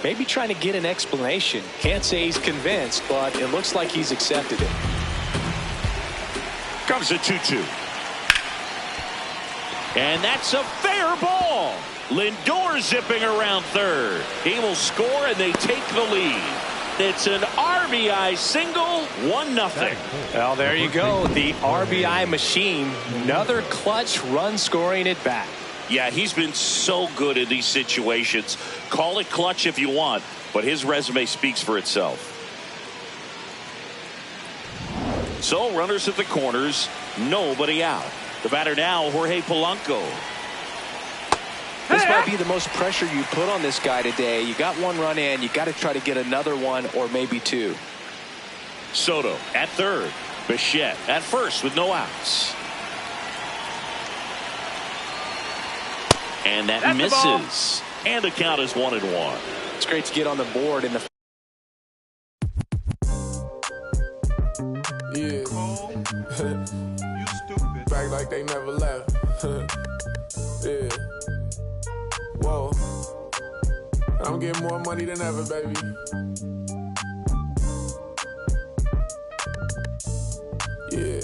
Maybe trying to get an explanation. Can't say he's convinced, but it looks like he's accepted it. Comes a 2-2. And that's a fair ball. Lindor zipping around third. He will score, and they take the lead. It's an RBI single, 1-0. Well, there you go. The RBI machine. Another clutch run scoring at bat. Yeah, he's been so good in these situations. Call it clutch if you want, but his resume speaks for itself. So runners at the corners, nobody out. The batter now, Jorge Polanco. This might be the most pressure you put on this guy today. You got one run in, you got to try to get another one or maybe two. Soto at third. Bichette at first with no outs. And that misses. And the count is 1-1. It's great to get on the board in the. Yeah. You stupid. Back like they never left. Yeah. Whoa. I'm getting more money than ever, baby. Yeah.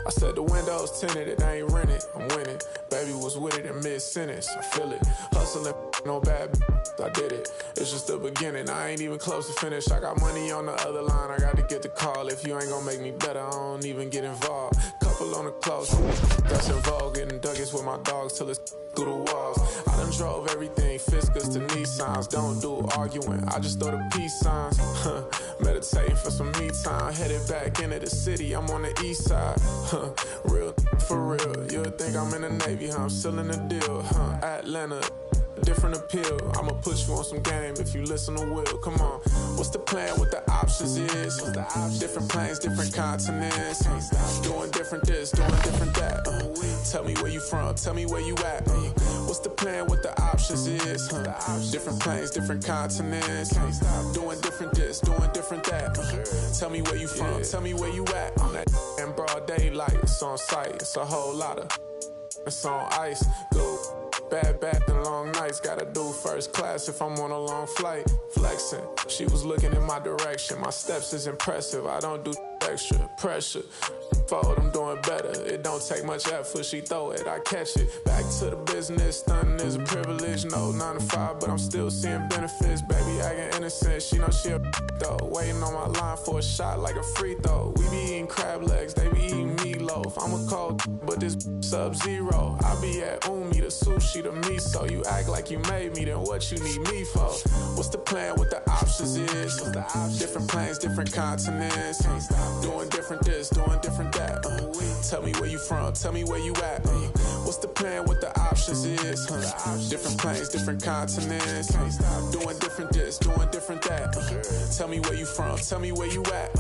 I said the windows tinted, it ain't rented. I'm winning. Baby was with it in mid-sentence. I feel it. Hustling, no bad. I did it. It's just the beginning. I ain't even close to finish. I got money on the other line. I got to get the call. If you ain't gonna make me better, I don't even get involved. Couple on the close. That's in vogue. Getting Douglas with my dogs till it's through the walls. I done drove everything. Fiscus to Nissans. Don't do arguing. I just throw the peace signs. Meditating for some me time. Headed back into the city. I'm on the east side. Real for real. You'll think I'm in the Navy. I'm still in the deal. Atlanta. Different appeal. I'ma put you on some game if you listen to Will. Come on. What's the plan? What the options is? Different planes, different continents. Doing different this, doing different that. Tell me where you from. Tell me where you at. What's the plan? What the options is? Different planes, different continents. Doing different this, doing different that. Tell me where you from. Tell me where you at. On that damn broad daylight. It's on sight. It's a whole lot of. It's on ice. Go. Bad and long nights, gotta do first class if I'm on a long flight. Flexing, she was looking in my direction. My steps is impressive, I don't do extra pressure. Forward, I'm doing better. It don't take much effort, she throw it, I catch it. Back to the business, stunning is a privilege. No 9 to 5, but I'm still seeing benefits. Baby acting innocent, she know she a though. Waiting on my line for a shot like a free throw. We be eating crab legs, they be eating meatloaf. I'm a cold, but this sub-zero. I be at Umi, the sushi, the miso. You act like you made me, then what you need me for? What's the plan? What the options is? Different planes, different continents. Doing different this, doing different that. Tell me where you from, tell me where you at. What's the plan? What the options is? Different planes, different continents. Doing different this, doing different that. Tell me where you from, tell me where you at.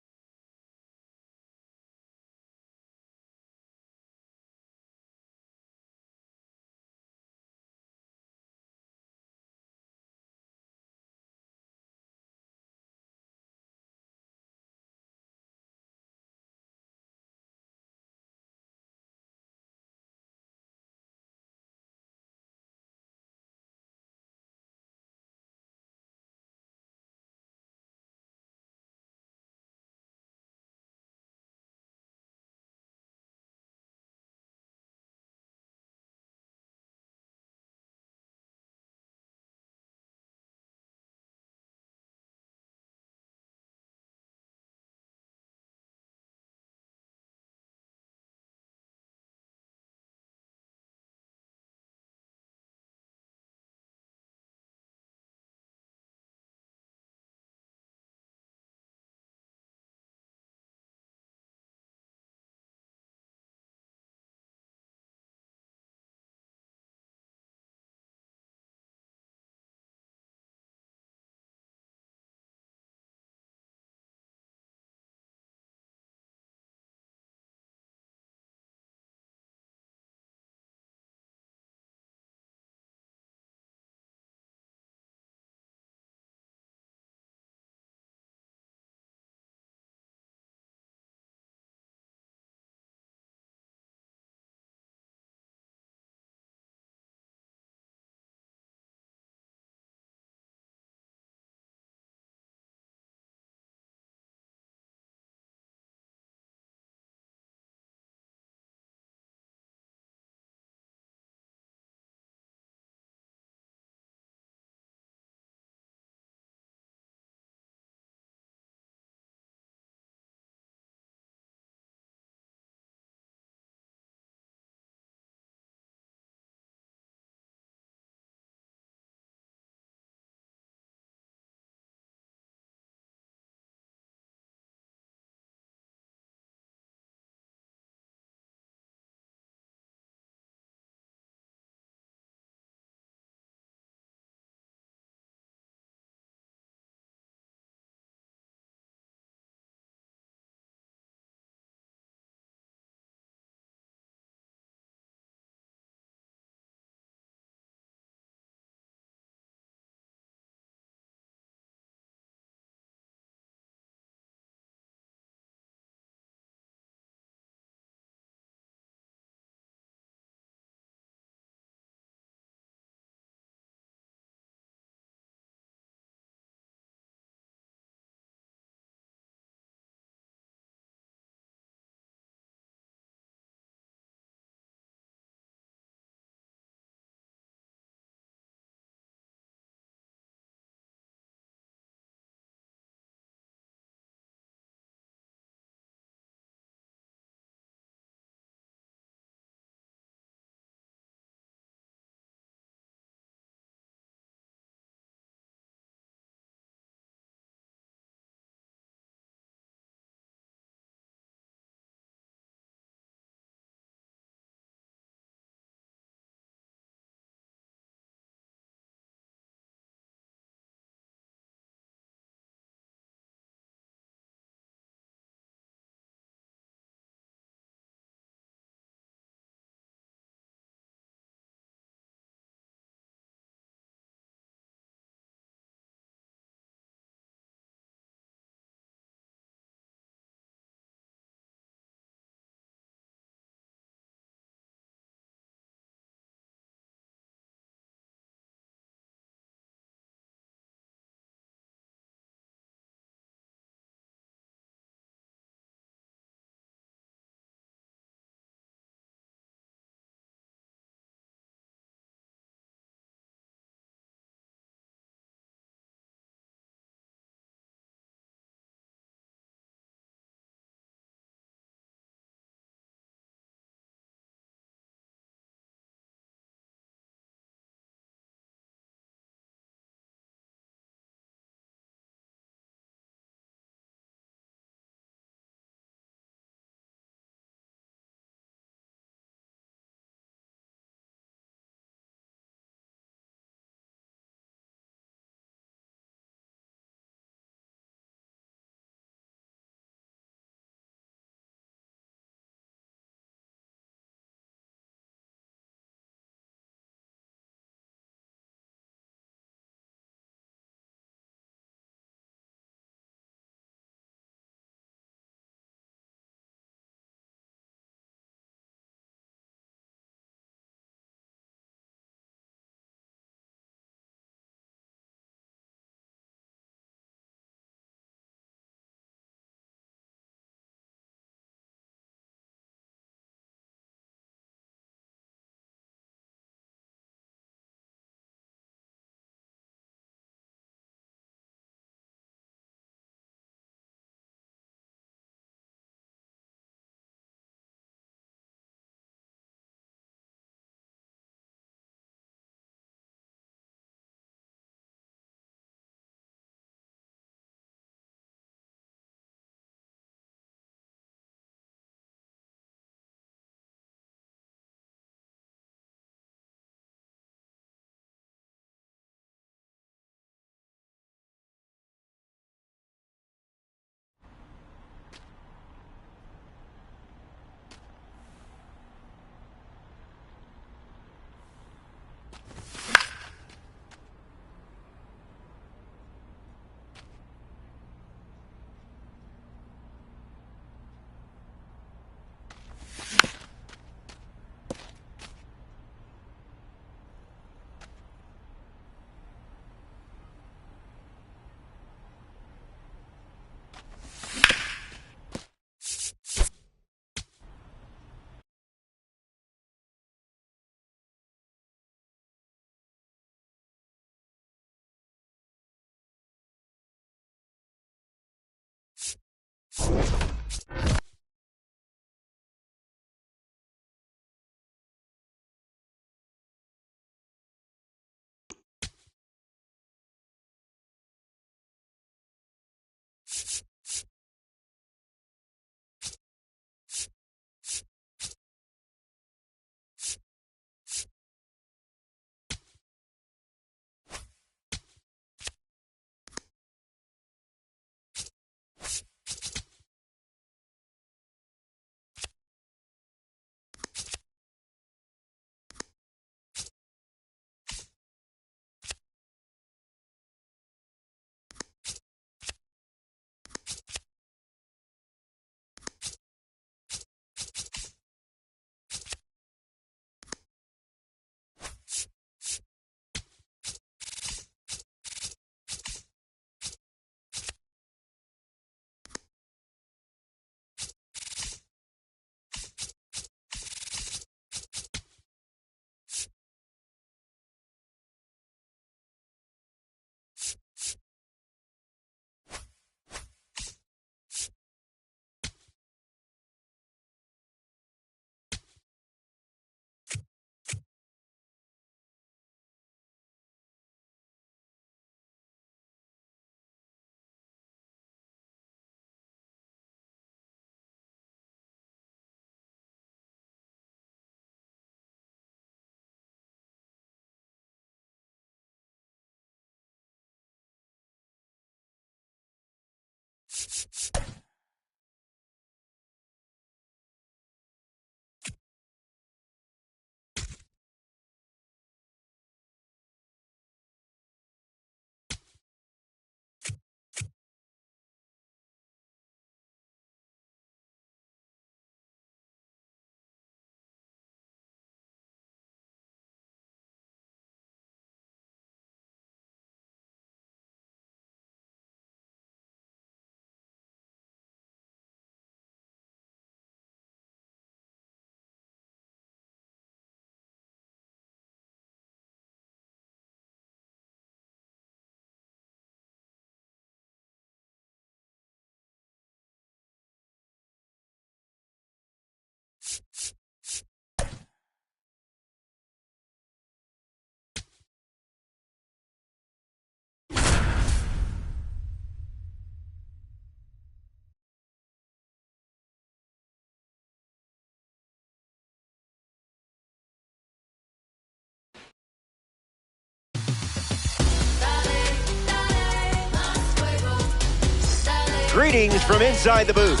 Greetings from inside the booth.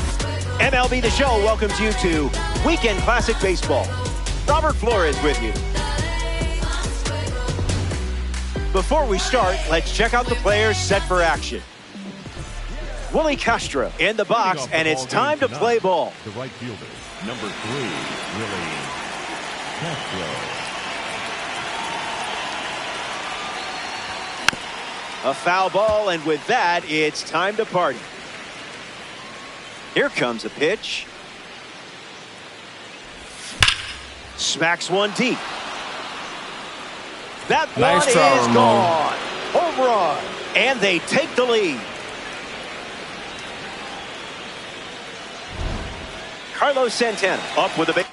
MLB The Show welcomes you to Weekend Classic Baseball. Robert Flores with you. Before we start, let's check out the players set for action. Willie Castro in the box, and it's time to play ball. The right fielder, number 3, Willie Castro. A foul ball, and with that, it's time to party. Here comes a pitch. Smacks one deep. That one is gone. Home run, and they take the lead. Carlos Santana up with a big.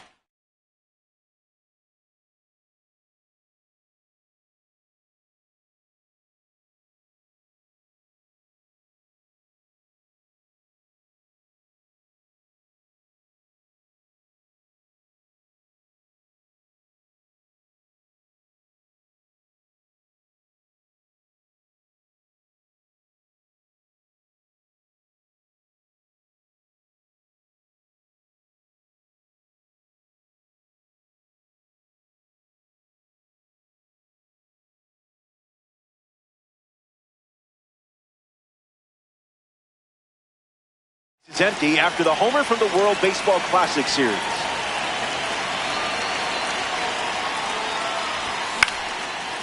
It's empty after the homer from the World Baseball Classic Series.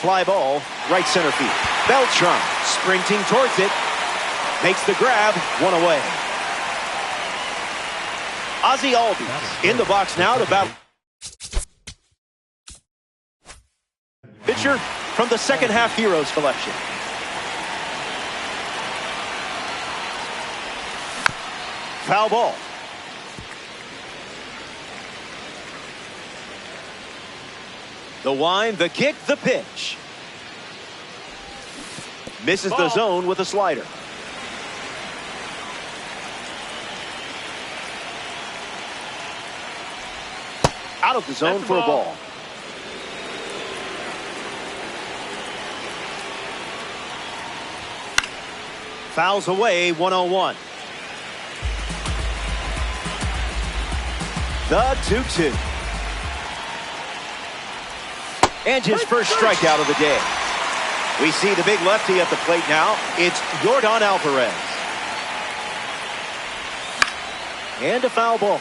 Fly ball, right center field. Beltran sprinting towards it. Makes the grab, one away. Ozzie Albies in the box now to battle. Pitcher from the second half Heroes collection. Foul ball. The wind, the kick, the pitch. Misses the zone with a slider. Out of the zone for a ball. Fouls away, 1-0-1. The 2-2. And his first strikeout of the day. We see the big lefty at the plate now. It's Yordan Alvarez. And a foul ball.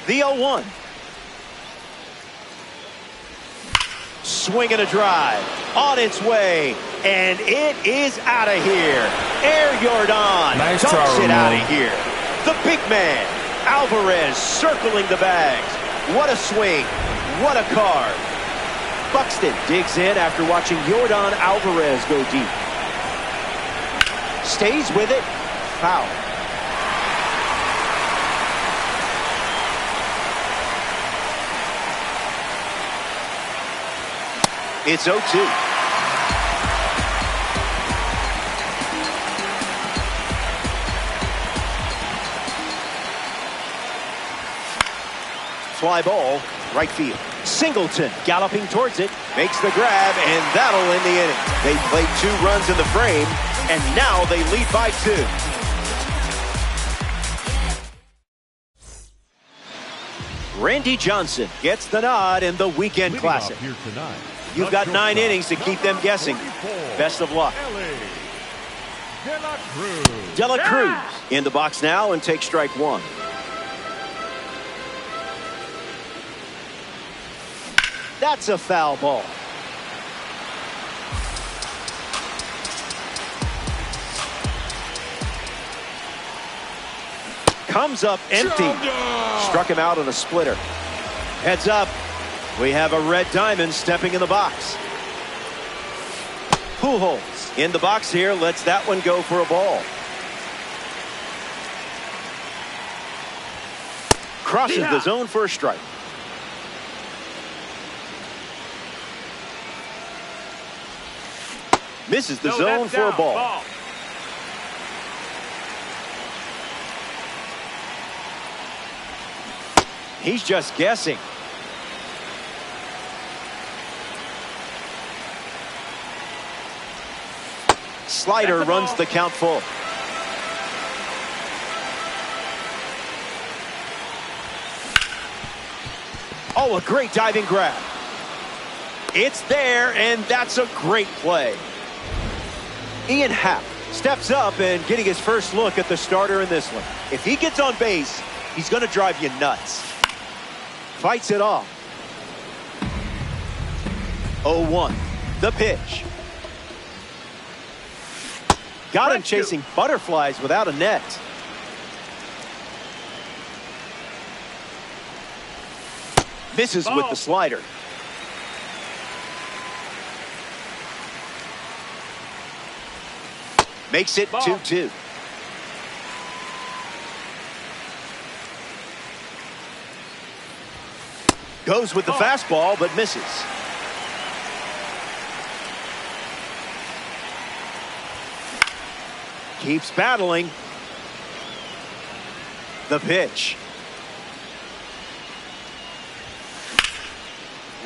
The 0-1. Swing and a drive. On its way. And it is out of here. Air Yordan dumps it out of here. The big man, Alvarez, circling the bags. What a swing. What a card. Buxton digs in after watching Yordan Alvarez go deep. Stays with it. Foul. It's 0-2. Fly ball, right field. Singleton galloping towards it, makes the grab, and that'll end the inning. They played 2 runs in the frame, and now they lead by 2. Randy Johnson gets the nod in the Weekend Classic. You've got 9 innings to keep them guessing. Best of luck. De La Cruz in the box now and takes strike 1. That's a foul ball. Comes up empty. Struck him out on a splitter. Heads up. We have a red diamond stepping in the box. Pujols in the box here. Lets that one go for a ball. Crosses the zone for a strike. Misses the zone for a ball. He's just guessing. slider runs the count full. Oh, a great diving grab. It's there, and that's a great play. Ian Happ steps up and getting his first look at the starter in this one. If he gets on base, he's going to drive you nuts. Fights it off. 0-1. The pitch. Got him chasing butterflies without a net. Misses with the slider. Makes it 2-2. Goes with the fastball, but misses. Keeps battling. The pitch.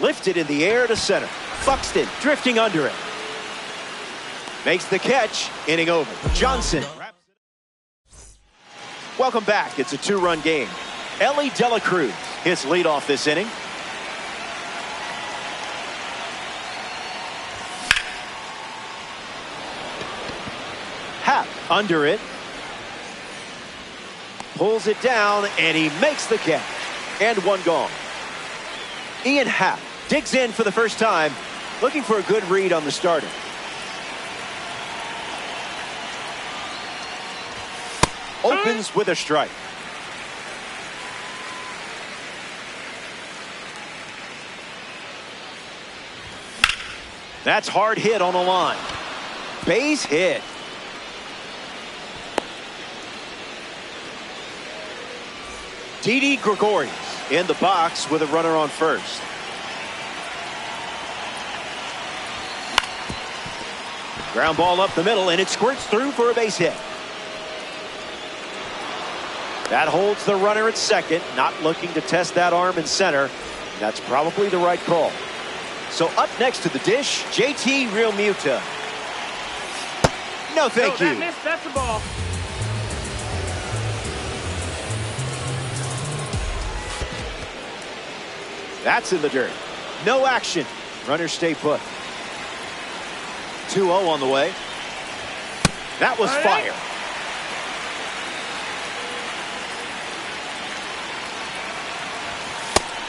Lifted in the air to center. Buxton drifting under it. Makes the catch. Inning over. Johnson. Welcome back. It's a two-run game. Ellie De La Cruz hits leadoff this inning. Happ under it. Pulls it down, and he makes the catch. And one gone. Ian Happ digs in for the first time, looking for a good read on the starter. Opens with a strike. That's hard hit on the line. Base hit. Didi Gregorius in the box with a runner on first. Ground ball up the middle, and it squirts through for a base hit. That holds the runner at second, not looking to test that arm in center. That's probably the right call. So up next to the dish, JT Realmuto. No, thank you. That's a ball. That's in the dirt. No action. Runners stay put. 2-0 on the way. That was fire.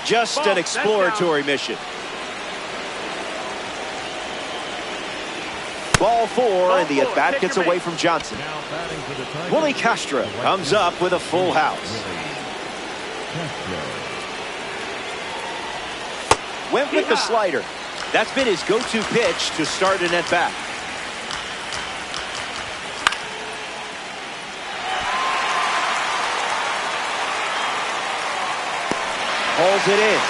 Just an exploratory mission. Ball 4, and the at-bat gets away from Johnson. Willie Castro comes up with a full house. Went with the slider. That's been his go-to pitch to start an at-bat. Pulls it in.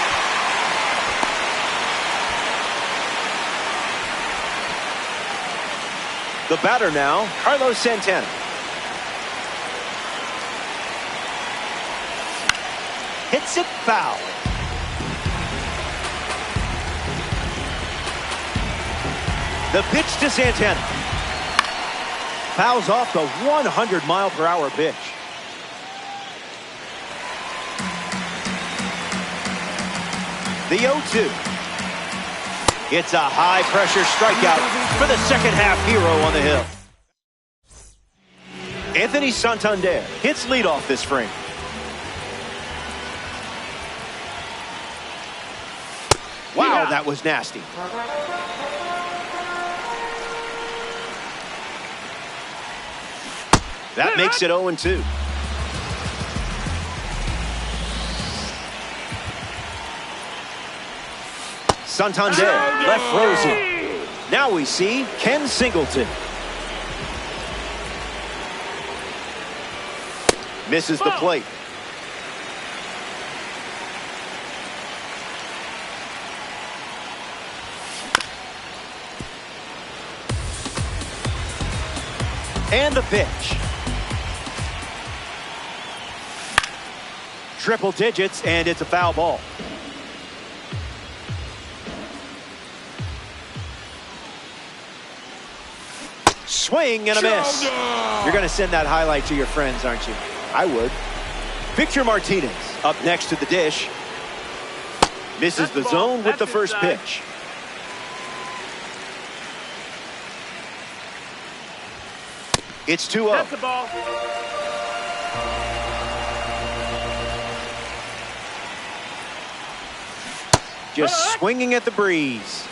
The batter now, Carlos Santana. Hits it foul. The pitch to Santana. Fouls off the 100-mile-per-hour pitch. The 0-2. It's a high-pressure strikeout for the second-half hero on the hill. Anthony Santander hits leadoff this frame. Wow, that was nasty. That makes it 0-2. Santander left frozen. Now we see Ken Singleton. Misses the plate. And the pitch. Triple digits, and it's a foul ball. Swing and a miss. You're going to send that highlight to your friends, aren't you? I would. Victor Martinez up next to the dish. Misses the zone with the first pitch. It's 2-0. That's the ball. Just swinging at the breeze.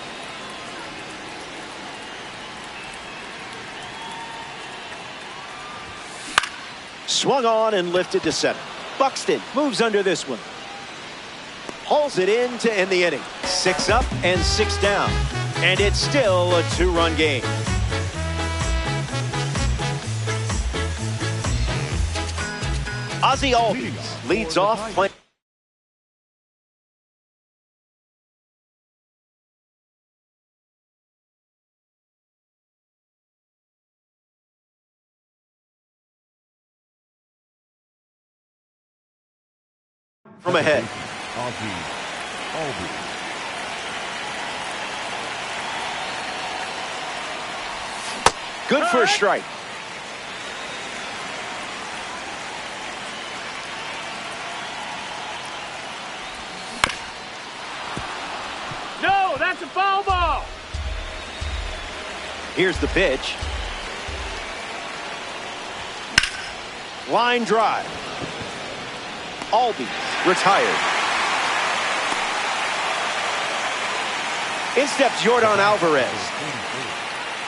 Swung on and lifted to center. Buxton moves under this one. Hauls it in to end the inning. 6 up and 6 down. And it's still a 2-run game. Ozzie Albies leads off playing. From ahead. Good for a strike. No, that's a foul ball. Here's the pitch. Line drive. Albies retired. In steps Jordan Alvarez.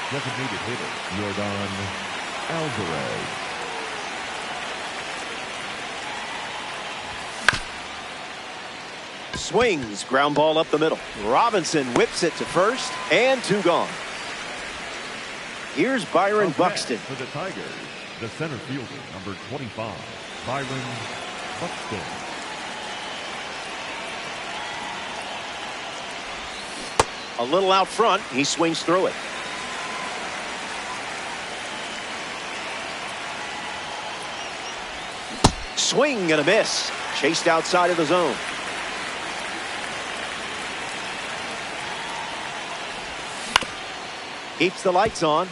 Designated hitter, Jordan Alvarez. Swings, ground ball up the middle. Robinson whips it to first, and 2 gone. Here's Byron Buxton. For the Tigers, the center fielder, number 25, Byron Buxton. A little out front, he swings through it. Swing and a miss. Chased outside of the zone. Keeps the lights on.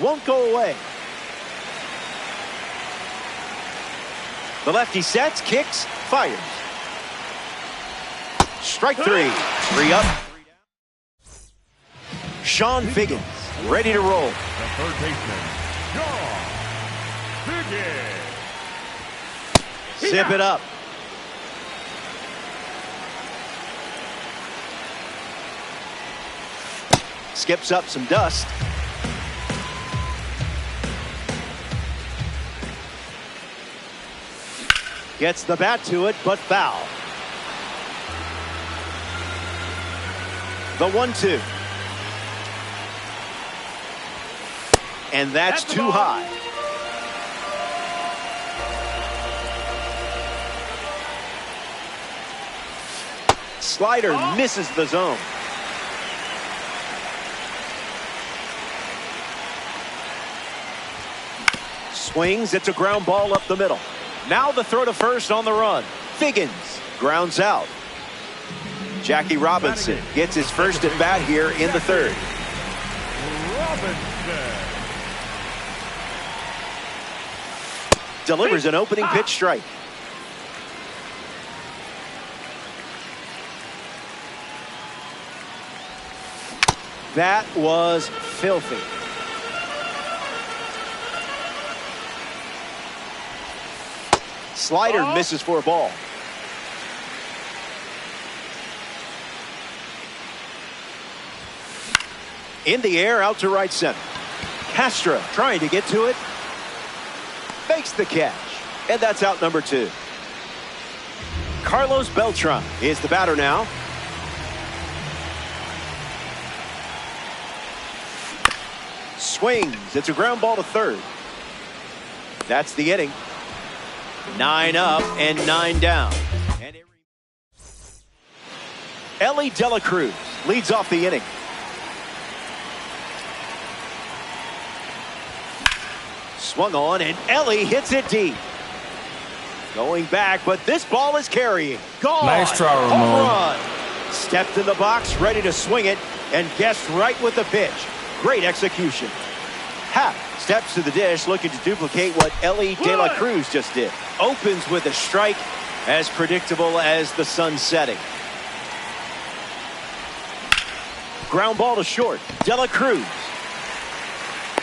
Won't go away. The lefty sets, kicks, fires. Strike 3. 3 up. Sean Figgins ready to roll. The third baseman, Sean Figgins. Zip it up. Skips up some dust. Gets the bat to it, but foul. The 1-2. And that's too high. Slider misses the zone. Swings, it's a ground ball up the middle. Now the throw to first on the run. Figgins grounds out. Jackie Robinson gets his first at bat here in the third. Delivers an opening pitch strike. That was filthy. Slider misses for a ball. In the air, out to right center. Castro trying to get to it. Makes the catch. And that's out number 2. Carlos Beltran is the batter now. Swings. It's a ground ball to third. That's the inning. 9 up and 9 down. And Ellie De La Cruz leads off the inning. Swung on, and Ellie hits it deep. Going back, but this ball is carrying. Gone. Nice try, Home Ramon. run. Stepped in the box, ready to swing it, and guessed right with the pitch. Great execution. Happ steps to the dish, looking to duplicate what Ellie De La Cruz just did. Opens with a strike, as predictable as the sun setting. Ground ball to short. De La Cruz.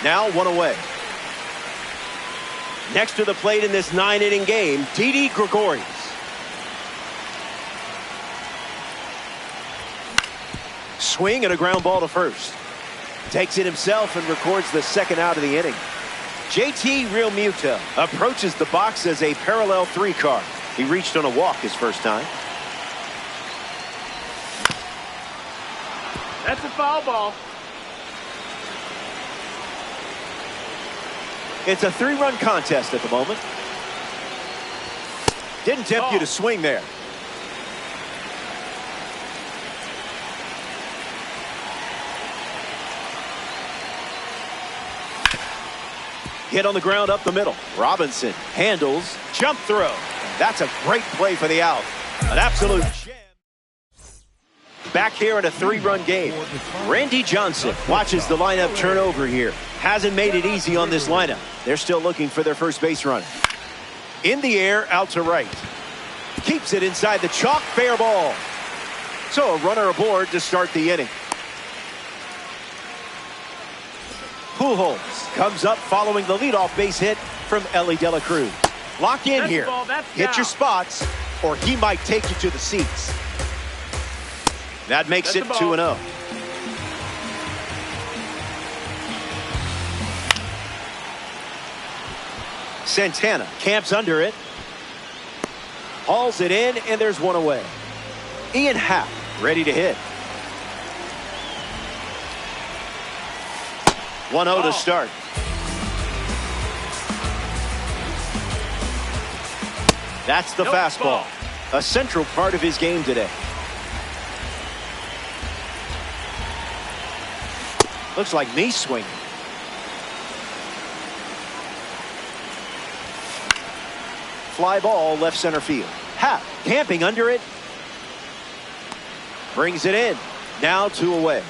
Now 1 away. Next to the plate in this 9-inning game, Didi Gregorius. Swing and a ground ball to first. Takes it himself and records the second out of the inning. JT Realmuto approaches the box as a parallel 3 card. He reached on a walk his first time. That's a foul ball. It's a 3-run contest at the moment. Didn't tempt you to swing there. Hit on the ground up the middle. Robinson handles, jump throw. That's a great play for the out. An absolute gem. Back here in a 3-run game. Randy Johnson watches the lineup turn over here. Hasn't made it easy on this lineup. They're still looking for their first base runner. In the air, out to right. Keeps it inside the chalk, fair ball. So a runner aboard to start the inning. Pujols comes up following the leadoff base hit from Ellie De La Cruz. Lock in here. Hit your spots, or he might take you to the seats. That makes it 2-0. Santana camps under it. Hauls it in, and there's 1 away. Ian Happ ready to hit. 1-0 to start. That's the fastball. A central part of his game today. Looks like knee swing. Fly ball left center field. Happ camping under it. Brings it in. Now 2 away.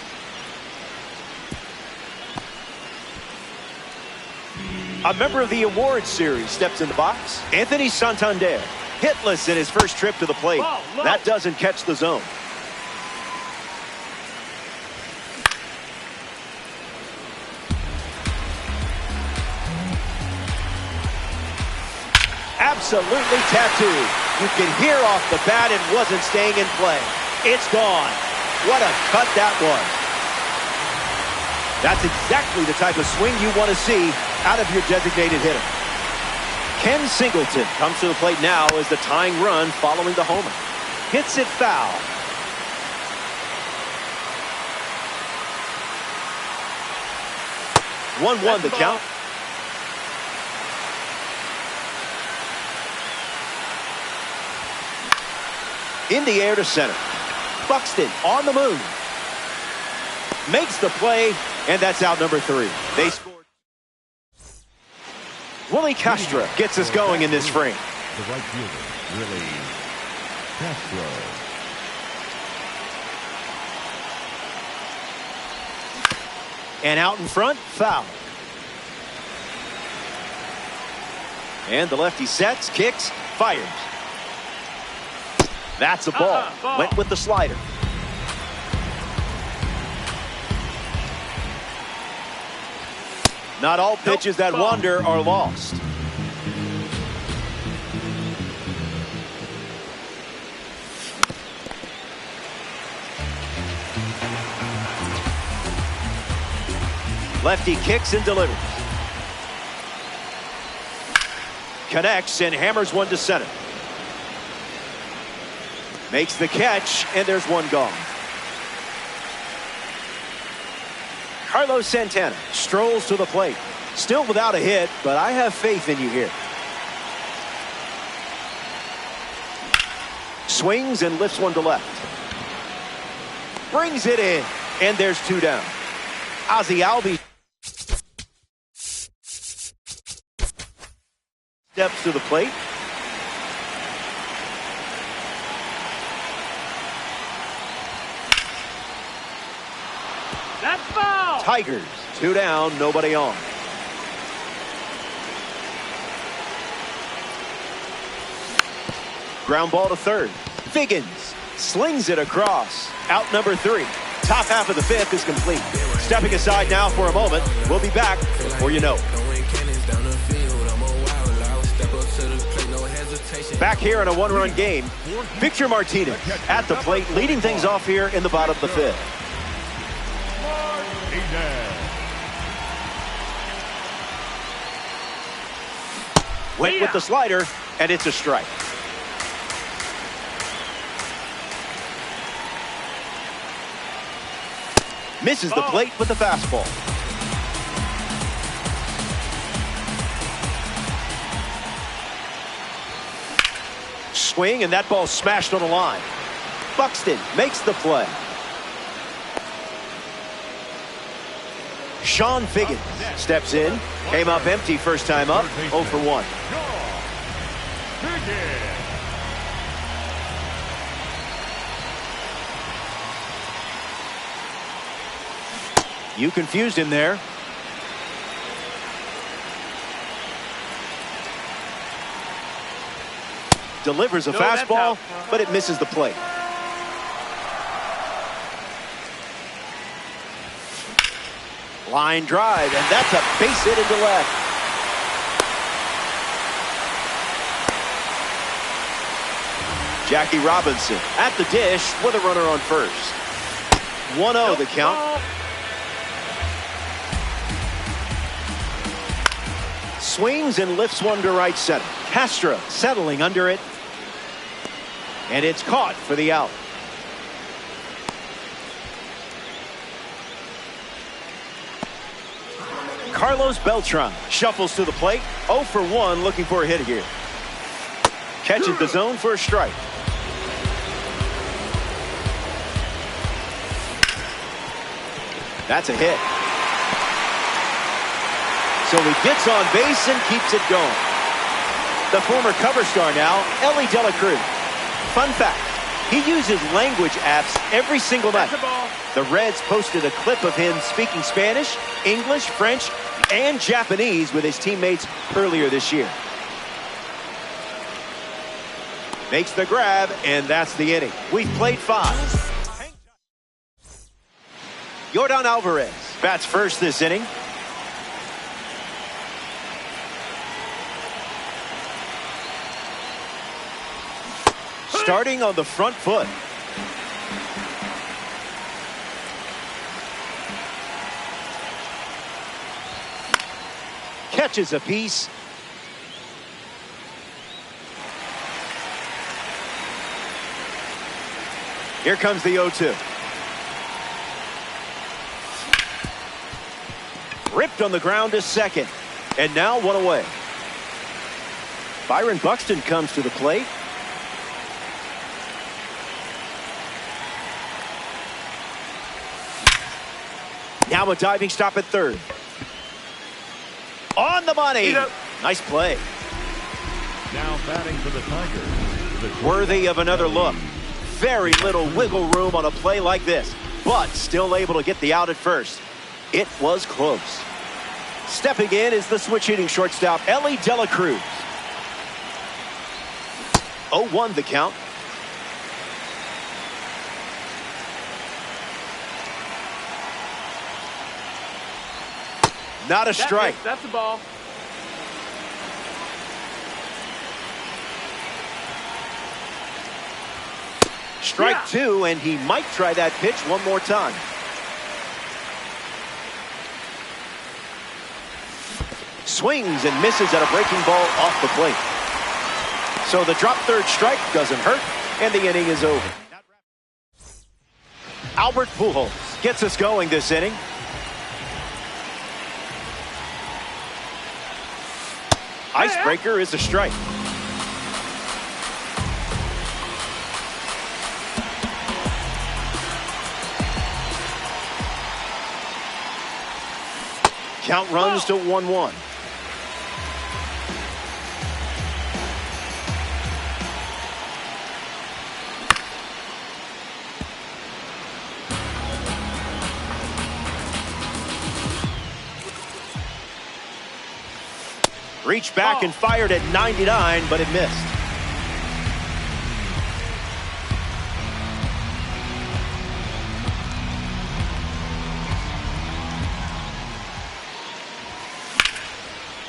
A member of the award series steps in the box. Anthony Santander. Hitless in his first trip to the plate. That doesn't catch the zone. Absolutely tattooed. You can hear off the bat it wasn't staying in play. It's gone. What a cut that was. That's exactly the type of swing you want to see out of your designated hitter. Ken Singleton comes to the plate now as the tying run following the homer. Hits it foul. That's 1-1 the count. In the air to center. Buxton on the move. Makes the play, and that's out number 3. They scored. Willie Castro gets us going in this frame. The right fielder, Willie Castro. And out in front, foul. And the lefty sets, kicks, fires. That's a ball. Went with the slider. Not all pitches that wander are lost. Lefty kicks and delivers. Connects and hammers one to center. Makes the catch, and there's one gone. Carlos Santana strolls to the plate. Still without a hit, but I have faith in you here. Swings and lifts one to left. Brings it in, and there's 2 down. Ozzie Albies steps to the plate. Tigers, 2 down, nobody on. Ground ball to third. Figgins slings it across. Out number 3. Top half of the 5th is complete. Stepping aside now for a moment. We'll be back before you know it. Back here in a 1-run game, Victor Martinez at the plate, leading things off here in the bottom of the 5th. Went with the slider, and it's a strike. Misses the plate with the fastball. Swing, and that ball smashed on the line. Buxton makes the play. Sean Figgins steps in. Came up empty first time up. 0 for 1. You confused him there. Delivers a fastball, but it misses the plate. Line drive, and that's a base hit into left. Jackie Robinson at the dish with a runner on first. 1-0 the count. Swings and lifts one to right center. Castro settling under it. And it's caught for the out. Carlos Beltran shuffles to the plate. 0 for 1, looking for a hit here. Catches the zone for a strike. That's a hit. So he gets on base and keeps it going. The former cover star now, Ellie De La Cruz. Fun fact, he uses language apps every single night. The Reds posted a clip of him speaking Spanish, English, French, and Japanese with his teammates earlier this year. Makes the grab, and that's the inning. We've played 5. Yordan Alvarez bats first this inning. Starting on the front foot. Catches a piece. Here comes the 0-2. Ripped on the ground to second. And now 1 away. Byron Buxton comes to the plate. Now a diving stop at third. On the money. Nice play. Now batting for the Tigers. Worthy of another look. Very little wiggle room on a play like this, but still able to get the out at first. It was close. Stepping in is the switch hitting shortstop, Ellie De La Cruz. 0-1 the count. Not a strike. That's the ball. Strike 2, and he might try that pitch one more time. Swings and misses at a breaking ball off the plate. So the drop third strike doesn't hurt, and the inning is over. Albert Pujols gets us going this inning. Icebreaker is a strike. Count runs to 1-1. Reached back and fired at 99, but it missed.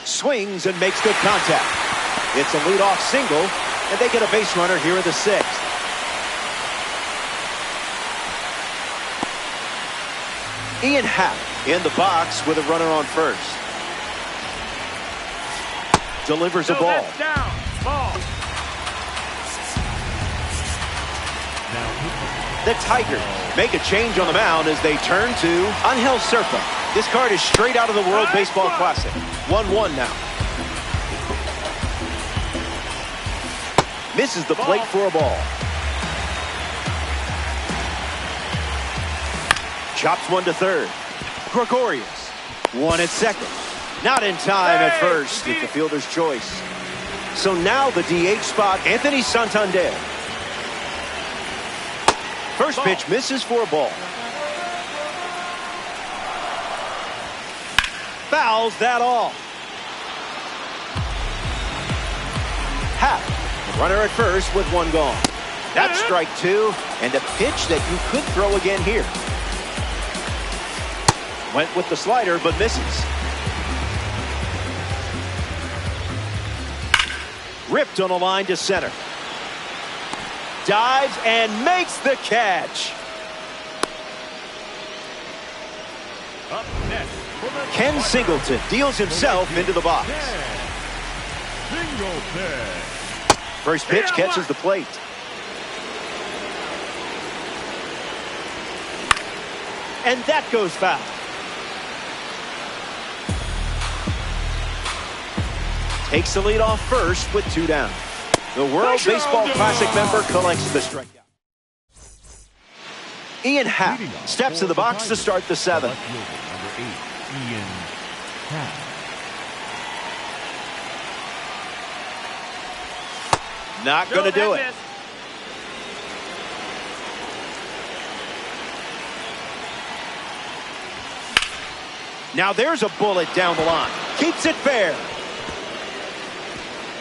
Swings and makes good contact. It's a leadoff single, and they get a base runner here in the 6th. Ian Happ in the box with a runner on first. Delivers a ball. Down. Ball. The Tigers make a change on the mound as they turn to Angel Serpa. This card is straight out of the World Baseball Classic. 1-1 now. Misses the plate for a ball. Chops one to third. Gregorius. One at second. Not in time at first. It's the fielder's choice. So now the DH spot, Anthony Santander. First pitch misses for a ball. Fouls that off. Happ, runner at first with one gone. That's strike two, and a pitch that you could throw again here. Went with the slider, but misses. Ripped on a line to center. Dives and makes the catch. Up next, Ken Singleton deals himself into the box. Singleton. First pitch catches the plate. And that goes foul. Takes the lead off first with two down. The World Baseball Classic member collects the strikeout. Ian Happ steps in the box to start the 7th. Number 8, Ian Happ. Not going to do it. Now there's a bullet down the line. Keeps it fair.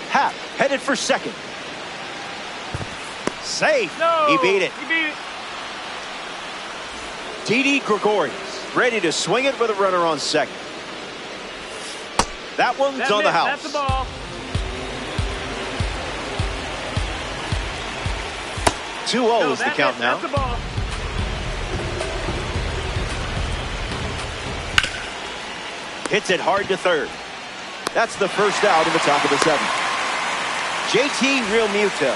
Happ headed for second. Safe. No, he beat it. He beat it. Didi Gregorius ready to swing it with a runner on second. That one's on the house. That's the ball. Two-0 is the count now. That's the ball. Hits it hard to third. That's the first out in the top of the 7th. JT Realmuto.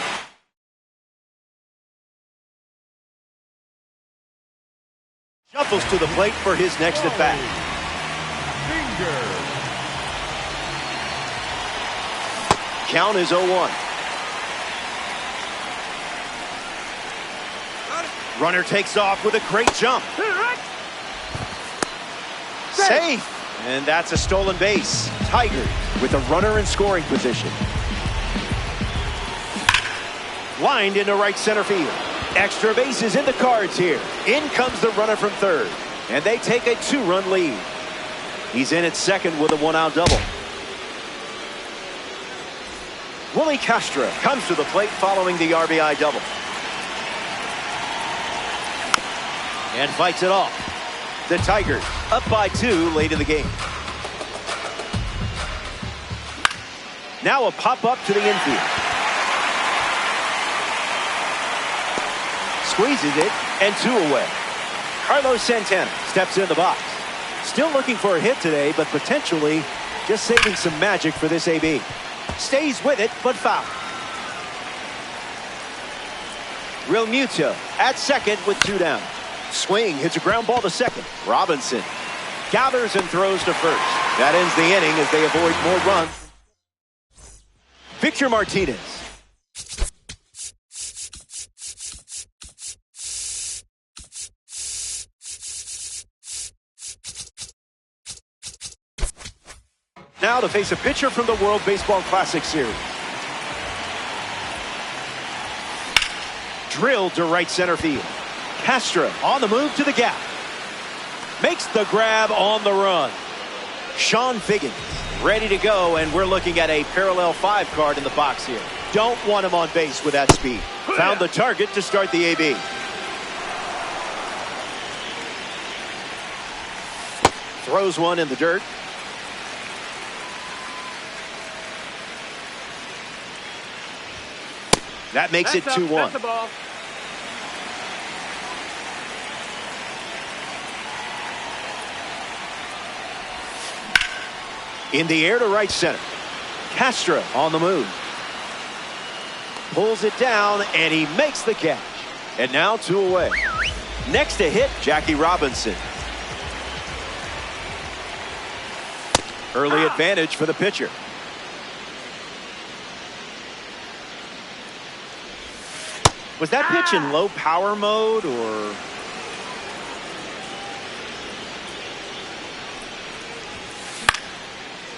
Shuffles to the plate for his next at bat. Count is 0-1. Runner takes off with a great jump. Safe. And that's a stolen base. Tigers with a runner in scoring position. Lined into right center field. Extra bases in the cards here. In comes the runner from third. And they take a 2-run lead. He's in at second with a 1-out double. Willie Castro comes to the plate following the RBI double. And fights it off. The Tigers up by 2 late in the game. Now a pop-up to the infield. Squeezes it, and 2 away. Carlos Santana steps in the box. Still looking for a hit today, but potentially just saving some magic for this AB. Stays with it, but foul. Realmuto at second with 2 down. Swing, hits a ground ball to second. Robinson gathers and throws to first. That ends the inning as they avoid more runs. Victor Martinez. Now to face a pitcher from the World Baseball Classic Series. Drilled to right center field. Castro on the move to the gap. Makes the grab on the run. Sean Figgins ready to go, and we're looking at a parallel 5 card in the box here. Don't want him on base with that speed. Found the target to start the AB. Throws one in the dirt. That makes it 2-1. That's a ball. In the air to right center. Castro on the move. Pulls it down, and he makes the catch. And now 2 away. Next to hit, Jackie Robinson. Early advantage for the pitcher. Was that pitch in low power mode, or?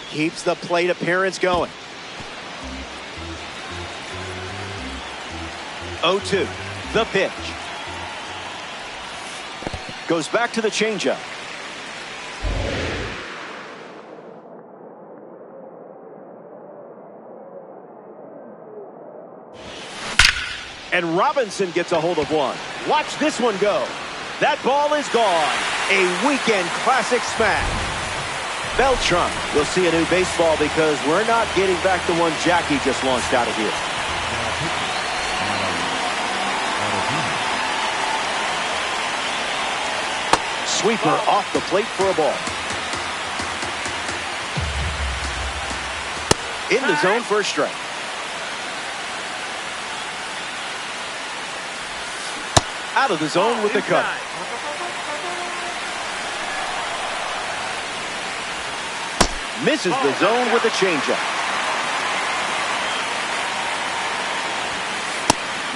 Keeps the plate appearance going. 0-2, the pitch. Goes back to the changeup. And Robinson gets a hold of one. Watch this one go. That ball is gone. A weekend classic smash. Beltran will see a new baseball because we're not getting back the one Jackie just launched out of here. Sweeper off the plate for a ball. In the zone for a strike. Out of the zone with the cut. Misses the zone with a changeup.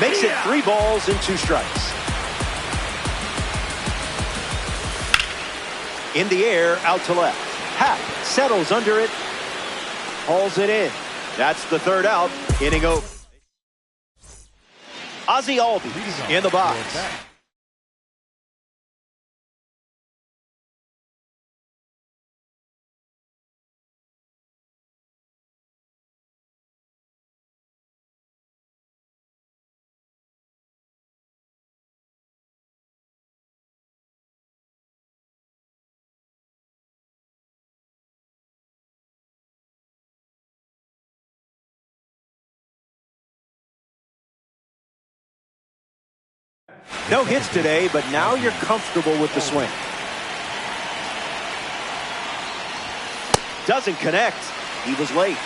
Makes it 3 balls and 2 strikes. In the air, out to left. Happ settles under it. Hauls it in. That's the 3rd out. Inning over. Ozzie Albies in the box. No hits today, but now you're comfortable with the swing. Doesn't connect. He was late.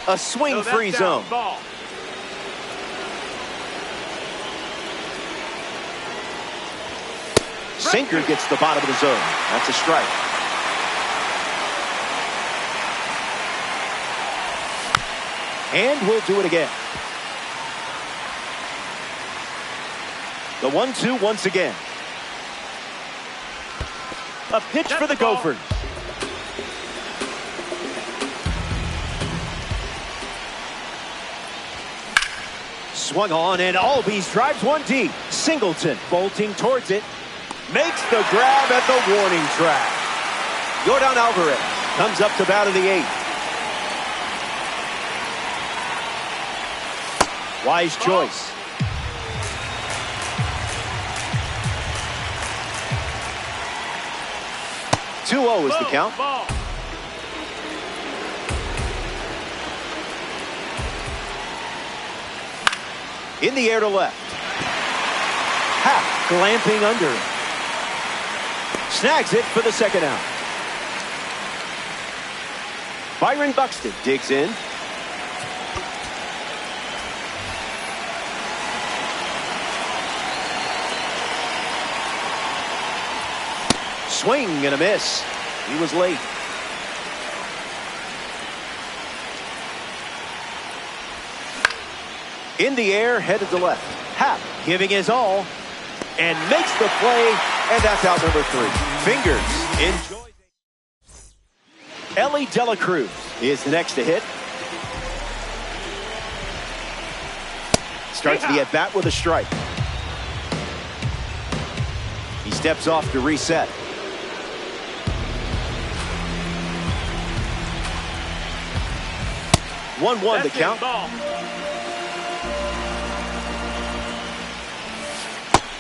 A swing-free zone. Ball. Sinker gets the bottom of the zone. That's a strike. And we'll do it again. The 1-2 once again. A pitch for the Gophers. Swung on, and Albies drives one deep. Singleton bolting towards it. Makes the grab at the warning track. Yordan Alvarez comes up to bat of the 8th. Wise choice. Ball. 2-0 is the count. Ball. In the air to left. Happ glamping under it. Snags it for the 2nd out. Byron Buxton digs in. Swing and a miss. He was late. In the air, headed to left. Happ giving his all and makes the play, and that's out number 3. Fingers enjoy. Ellie Dela Cruz is the next to hit. Starts the at-bat with a strike. He steps off to reset. One the count. Ball.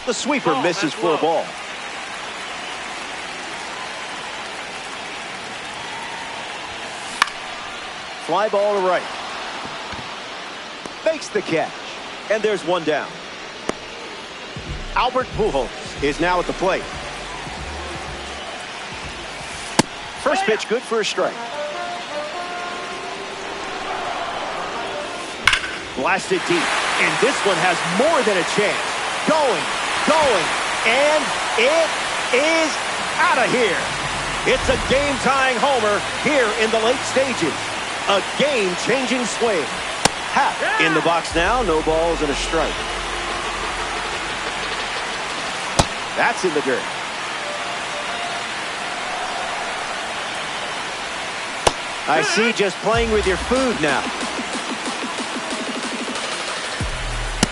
The sweeper misses for a ball. Fly ball to right. Makes the catch. And there's one down. Albert Pujols is now at the plate. First pitch good for a strike. Blasted deep. And this one has more than a chance. Going, and it is out of here. It's a game-tying homer here in the late stages. A game-changing swing. Happ in the box now. No balls and a strike. That's in the dirt. I see, just playing with your food now.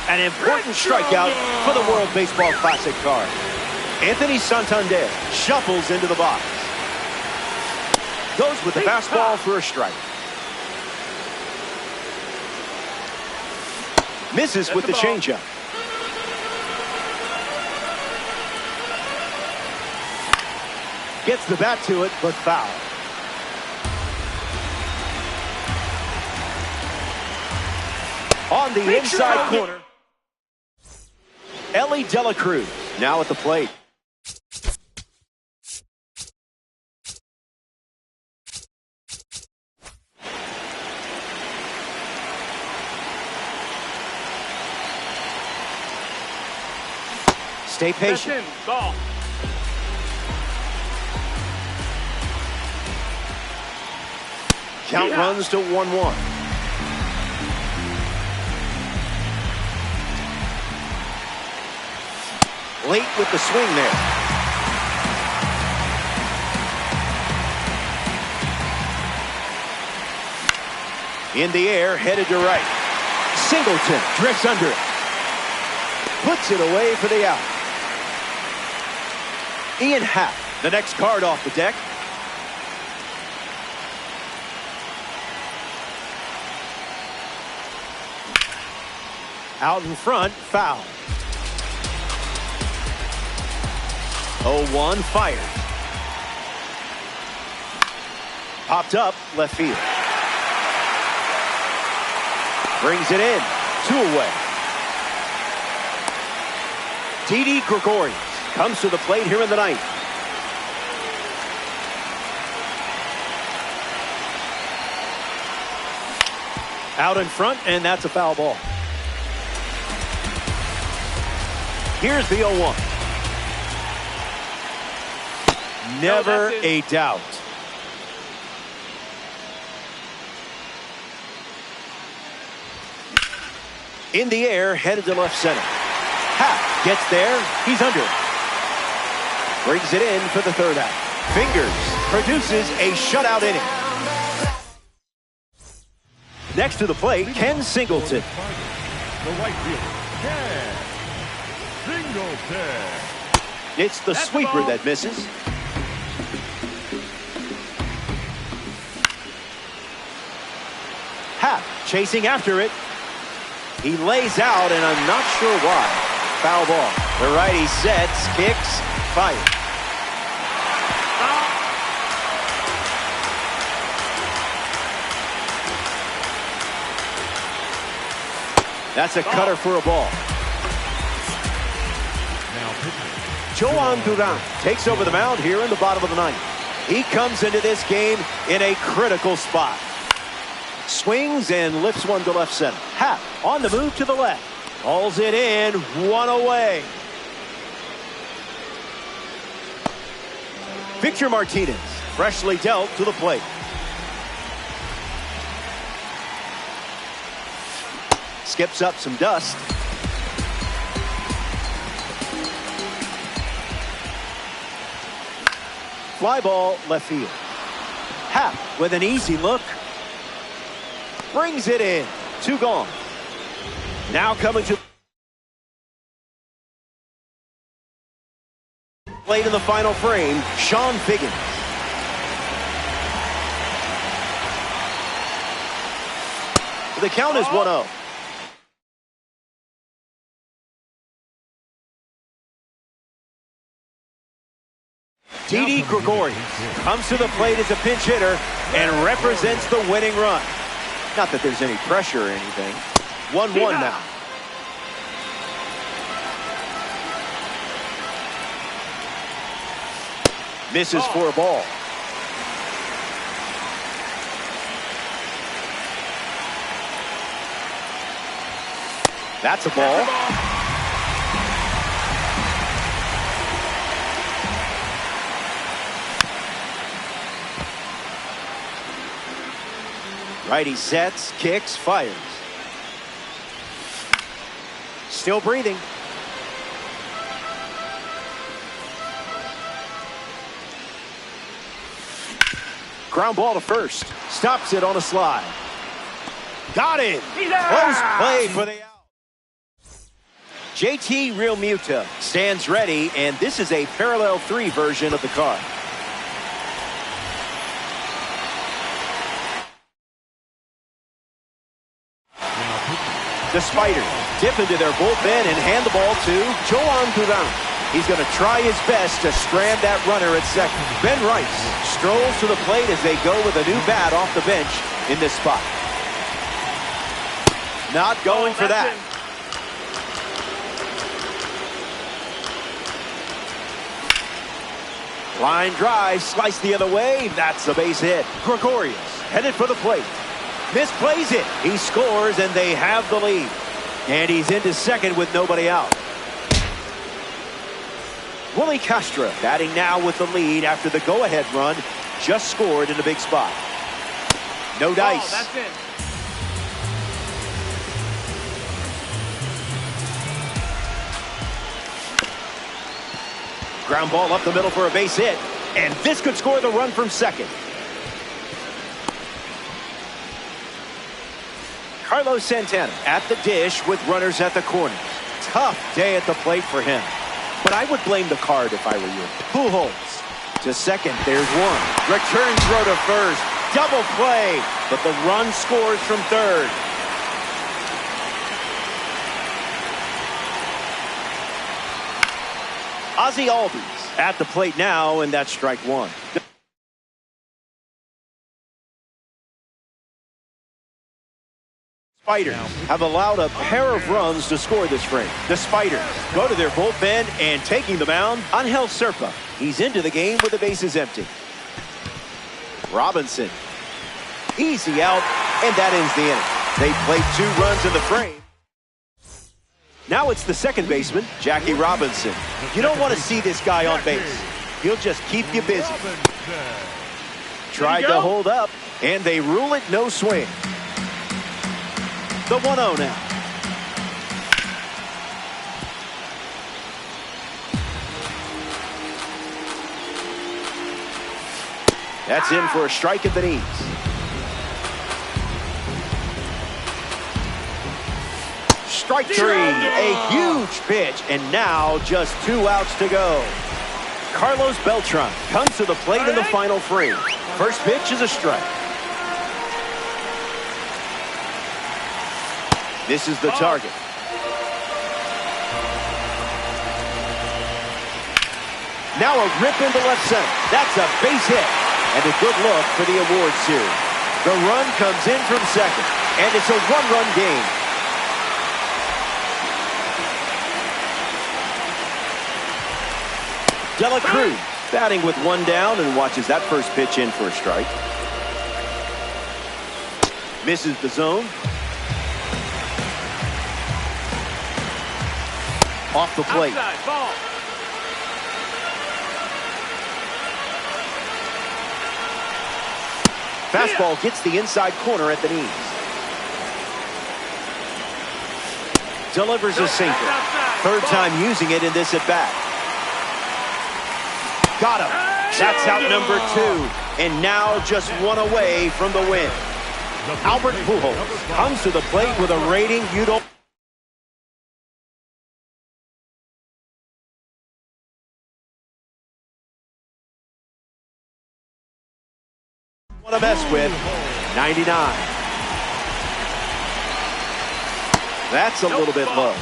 An important strikeout for the World Baseball Classic card. Anthony Santander shuffles into the box. Goes with the fastball for a strike. Misses with the changeup. Gets the bat to it, but foul. On the inside corner. Ellie De La Cruz now at the plate. Stay patient. Ball. Count runs to 1-1. Late with the swing there. In the air, headed to right. Singleton drifts under it. Puts it away for the out. Ian Happ, the next card off the deck. Out in front, foul. 0-1 fired. Popped up left field. Brings it in. 2 away. Didi Gregorius comes to the plate here in the ninth. Out in front, and that's a foul ball. Here's the 0-1. Never a doubt. In the air, headed to left center. Happ gets there. He's under it. Brings it in for the third out. Fingers produces a shutout inning. Next to the plate, Ken Singleton. The right fielder, Ken Singleton. It's the sweeper that misses. Happ chasing after it. He lays out, and I'm not sure why. Foul ball. The righty sets, kicks, fires. That's a cutter for a ball. Now pitching. Joan Duran takes over the mound here in the bottom of the ninth. He comes into this game in a critical spot. Swings and lifts one to left center. Happ on the move to the left. Hauls it in, 1 away. Victor Martinez, freshly dealt to the plate. Skips up some dust. Fly ball left field. Happ with an easy look. Brings it in. 2 gone. Now coming to Played in the final frame, Sean Figgins. The count is 1-0. Didi Gregorius comes to the plate as a pinch hitter and represents the winning run. Not that there's any pressure or anything. 1-1 now. Misses for a ball. That's a ball. Righty sets, kicks, fires. Still breathing. Ground ball to first. Stops it on a slide. Got it. Close play for the out. JT Realmuto stands ready, and this is a parallel 3 version of the card. The Spiders dip into their bullpen and hand the ball to Joan Duran. He's going to try his best to strand that runner at second. Ben Rice strolls to the plate as they go with a new bat off the bench in this spot. Not going for that. Line drive, slice the other way. That's a base hit. Gregorius headed for the plate. Misplays it. He scores, and they have the lead. And he's into second with nobody out. Willie Castro batting now with the lead after the go-ahead run. Just scored in a big spot. No dice. That's it. Ground ball up the middle for a base hit. And this could score the run from second. Carlos Santana at the dish with runners at the corners. Tough day at the plate for him. But I would blame the card if I were you. Pujols to second. There's one. Return throw to first. Double play. But the run scores from third. Ozzie Albies at the plate now, and that's strike one. Spiders have allowed a pair of runs to score this frame. The Spiders go to their bullpen, and taking the mound, Angel Serpa. He's into the game with the bases empty. Robinson. Easy out, and that ends the inning. They played 2 runs in the frame. Now it's the second baseman, Jackie Robinson. You don't want to see this guy on base. He'll just keep you busy. Tried to hold up, and they rule it no swing. The 1-0 now. That's in for a strike at the knees. Strike 3, a huge pitch, and now just 2 outs to go. Carlos Beltran comes to the plate in the final frame. First pitch is a strike. This is the target. Now a rip into left center. That's a base hit, and a good look for the award series. The run comes in from second, and it's a 1-run game. De La Cruz batting with 1 down and watches that first pitch in for a strike. Misses the zone. Off the plate. Outside, ball. Fastball gets the inside corner at the knees. Delivers a single. Third time using it in this at bat. Got him. That's out number 2. And now just 1 away from the win. Albert Pujols comes to the plate with a rating you don't Want to mess with 99. That's a little bit low.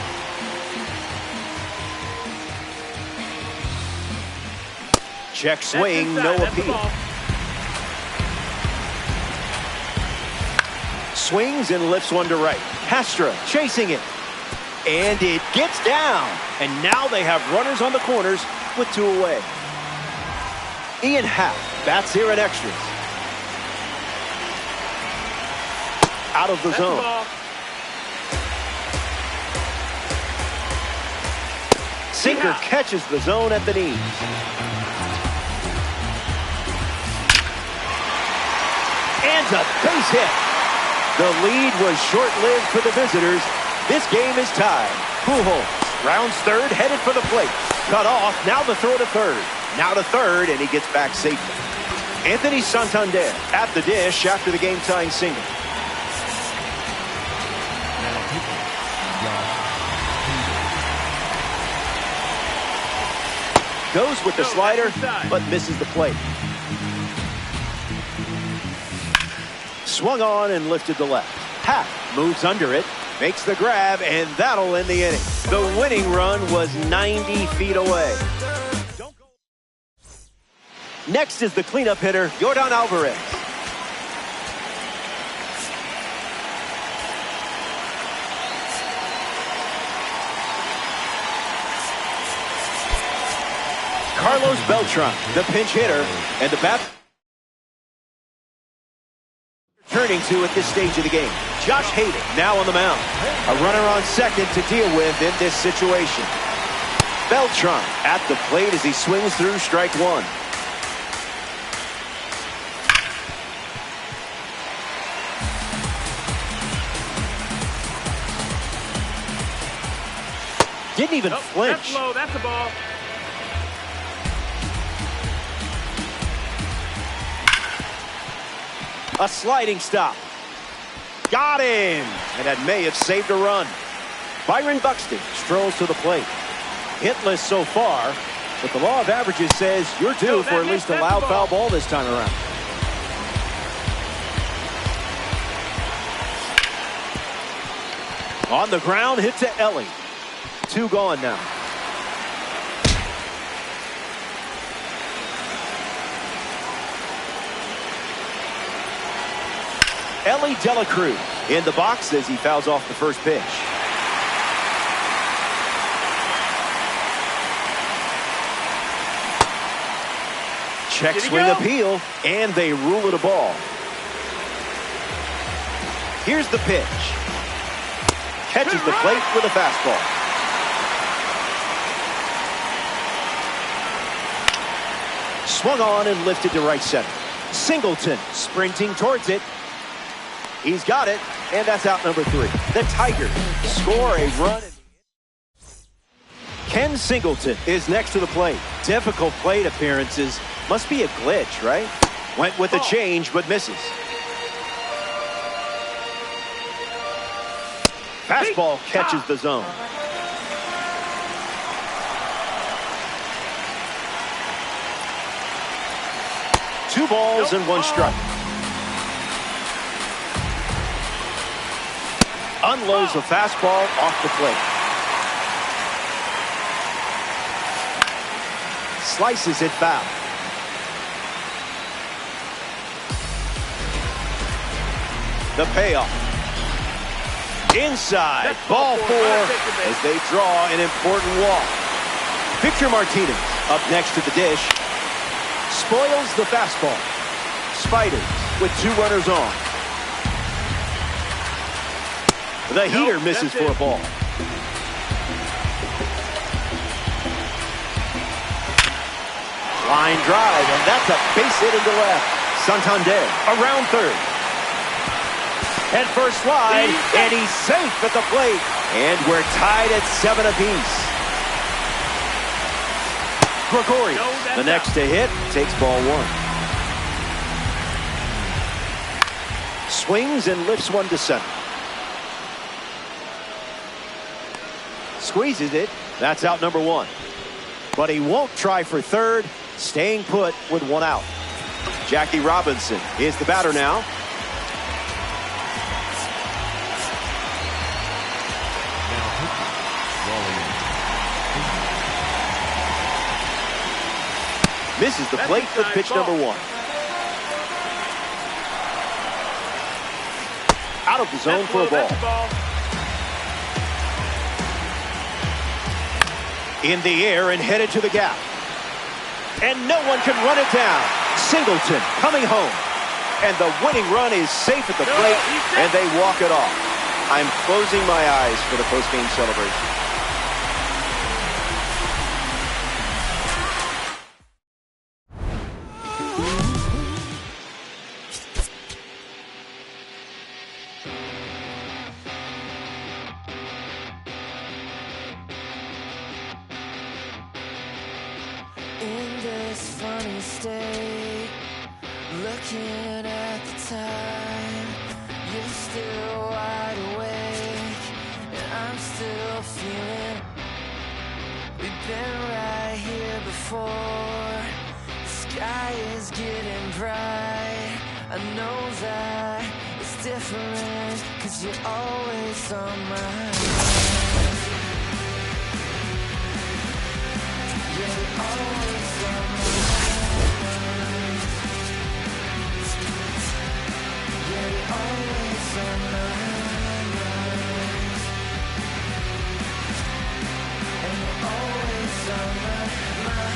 Check swing, no appeal. Swings and lifts one to right. Castra chasing it. And it gets down. And now they have runners on the corners with 2 away. Ian Happ bats here in extras. Out of the zone. Sinker catches the zone at the knees. And a base hit. The lead was short-lived for the visitors. This game is tied. Pujols rounds third, headed for the plate. Cut off, now the throw to third. Now to third, and he gets back safely. Anthony Santander at the dish after the game-tying single. Goes with the slider, but misses the plate. Swung on and lifted to left. Happ moves under it, makes the grab, and that'll end the inning. The winning run was 90 feet away. Next is the cleanup hitter, Yordan Alvarez. Carlos Beltran, the pinch hitter, and the bat turning to at this stage of the game. Josh Hayden now on the mound. A runner on second to deal with in this situation. Beltran at the plate as he swings through strike one. Didn't even flinch. That's low. That's a ball. A sliding stop. Got him! And that may have saved a run. Byron Buxton strolls to the plate. Hitless so far, but the law of averages says you're due for at least a loud foul ball this time around. On the ground, hit to Ellie. 2 gone now. Ellie De La Cruz in the box as he fouls off the first pitch. Check swing appeal, and they rule it a ball. Here's the pitch. Catches the plate with a fastball. Swung on and lifted to right center. Singleton sprinting towards it. He's got it, and that's out number 3. The Tigers score a run. Ken Singleton is next to the plate. Difficult plate appearances. Must be a glitch, right? Went with the change, but misses. Fastball catches the zone. Two balls and 1 strike. Unloads the fastball off the plate. Slices it foul. The payoff. Inside, ball 4 as they draw an important walk. Victor Martinez up next to the dish. Spoils the fastball. Spiders with 2 runners on. The heater misses for a ball. Line drive, and that's a base hit into left. Santander around third. And first slide, and he's safe at the plate. And we're tied at 7 apiece. Gregorius, the next to hit, takes ball 1. Swings and lifts one to center. Squeezes it. That's out number 1. But he won't try for third, staying put with 1 out. Jackie Robinson is the batter now. Misses the plate for pitch number 1. Out of the zone for a ball. In the air and headed to the gap. And no one can run it down. Singleton coming home. And the winning run is safe at the plate, and they walk it off. I'm closing my eyes for the post-game celebration. In this funny state, looking at the time, you're still wide awake, and I'm still feeling. We've been right here before. The sky is getting bright. I know that it's different, 'cause you're always on my mind. Yeah, you're always on my mind. Yeah, you're always on my mind. And you're always on my mind.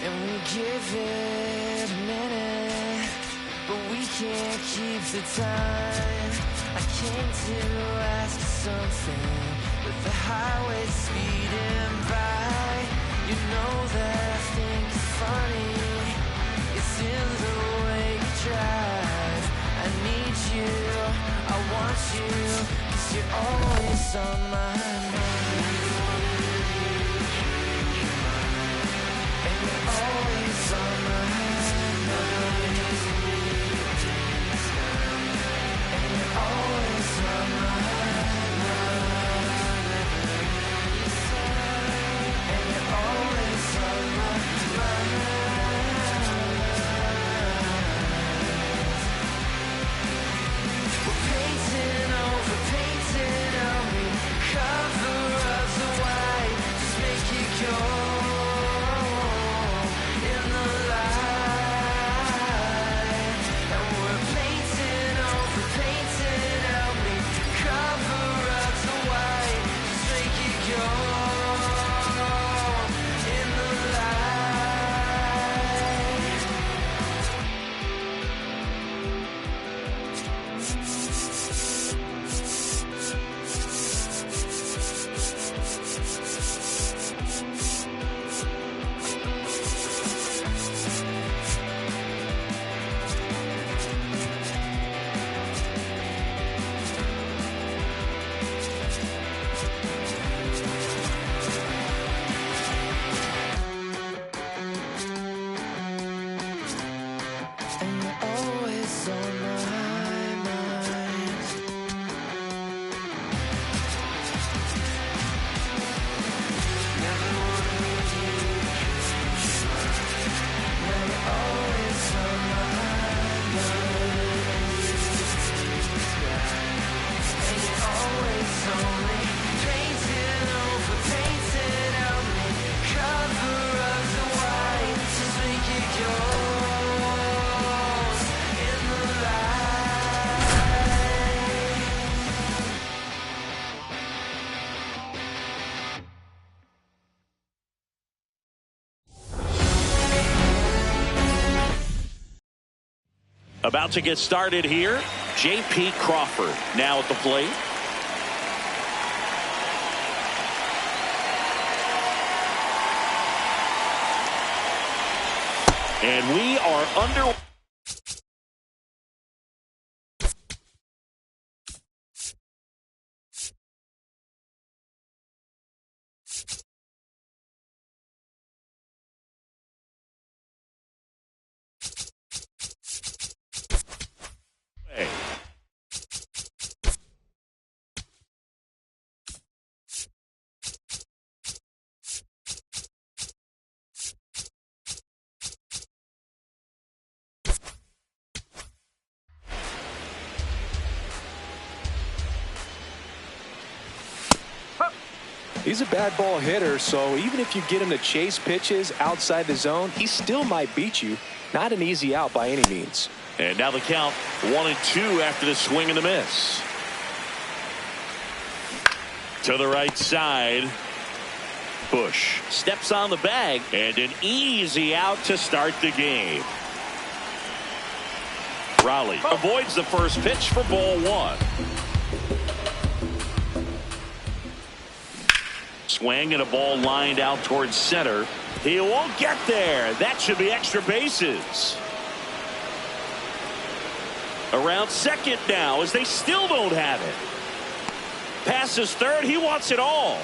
And we give it a minute, but we can't keep the time. I came to ask you something, with the highway speeding by. You know that I think it's funny, it's in the way you drive. I need you, I want you, 'cause you're always on my mind. And you're always on my mind. And you're always on my mind. And you're always on my mind. We're painting over, painting on me. Cover up the white, just make it go in the light. And we're painting over, painting on me. Cover up the white, just make it go in the light. And you're always on my mind. Never wanna leave you. Now you're always on my mind. And you're always on me. Painting over, painting on me. Cover up the white, just make it go in the light. About to get started here. J.P. Crawford now at the plate. And we are under. He's a bad ball hitter, so even if you get him to chase pitches outside the zone, he still might beat you. Not an easy out by any means. And now the count 1-2 after the swing and the miss. To the right side. Bush steps on the bag, and an easy out to start the game. Raleigh avoids the first pitch for ball one. Swing and a ball lined out towards center. He won't get there. That should be extra bases. Around second now as they still don't have it. Passes third. He wants it all.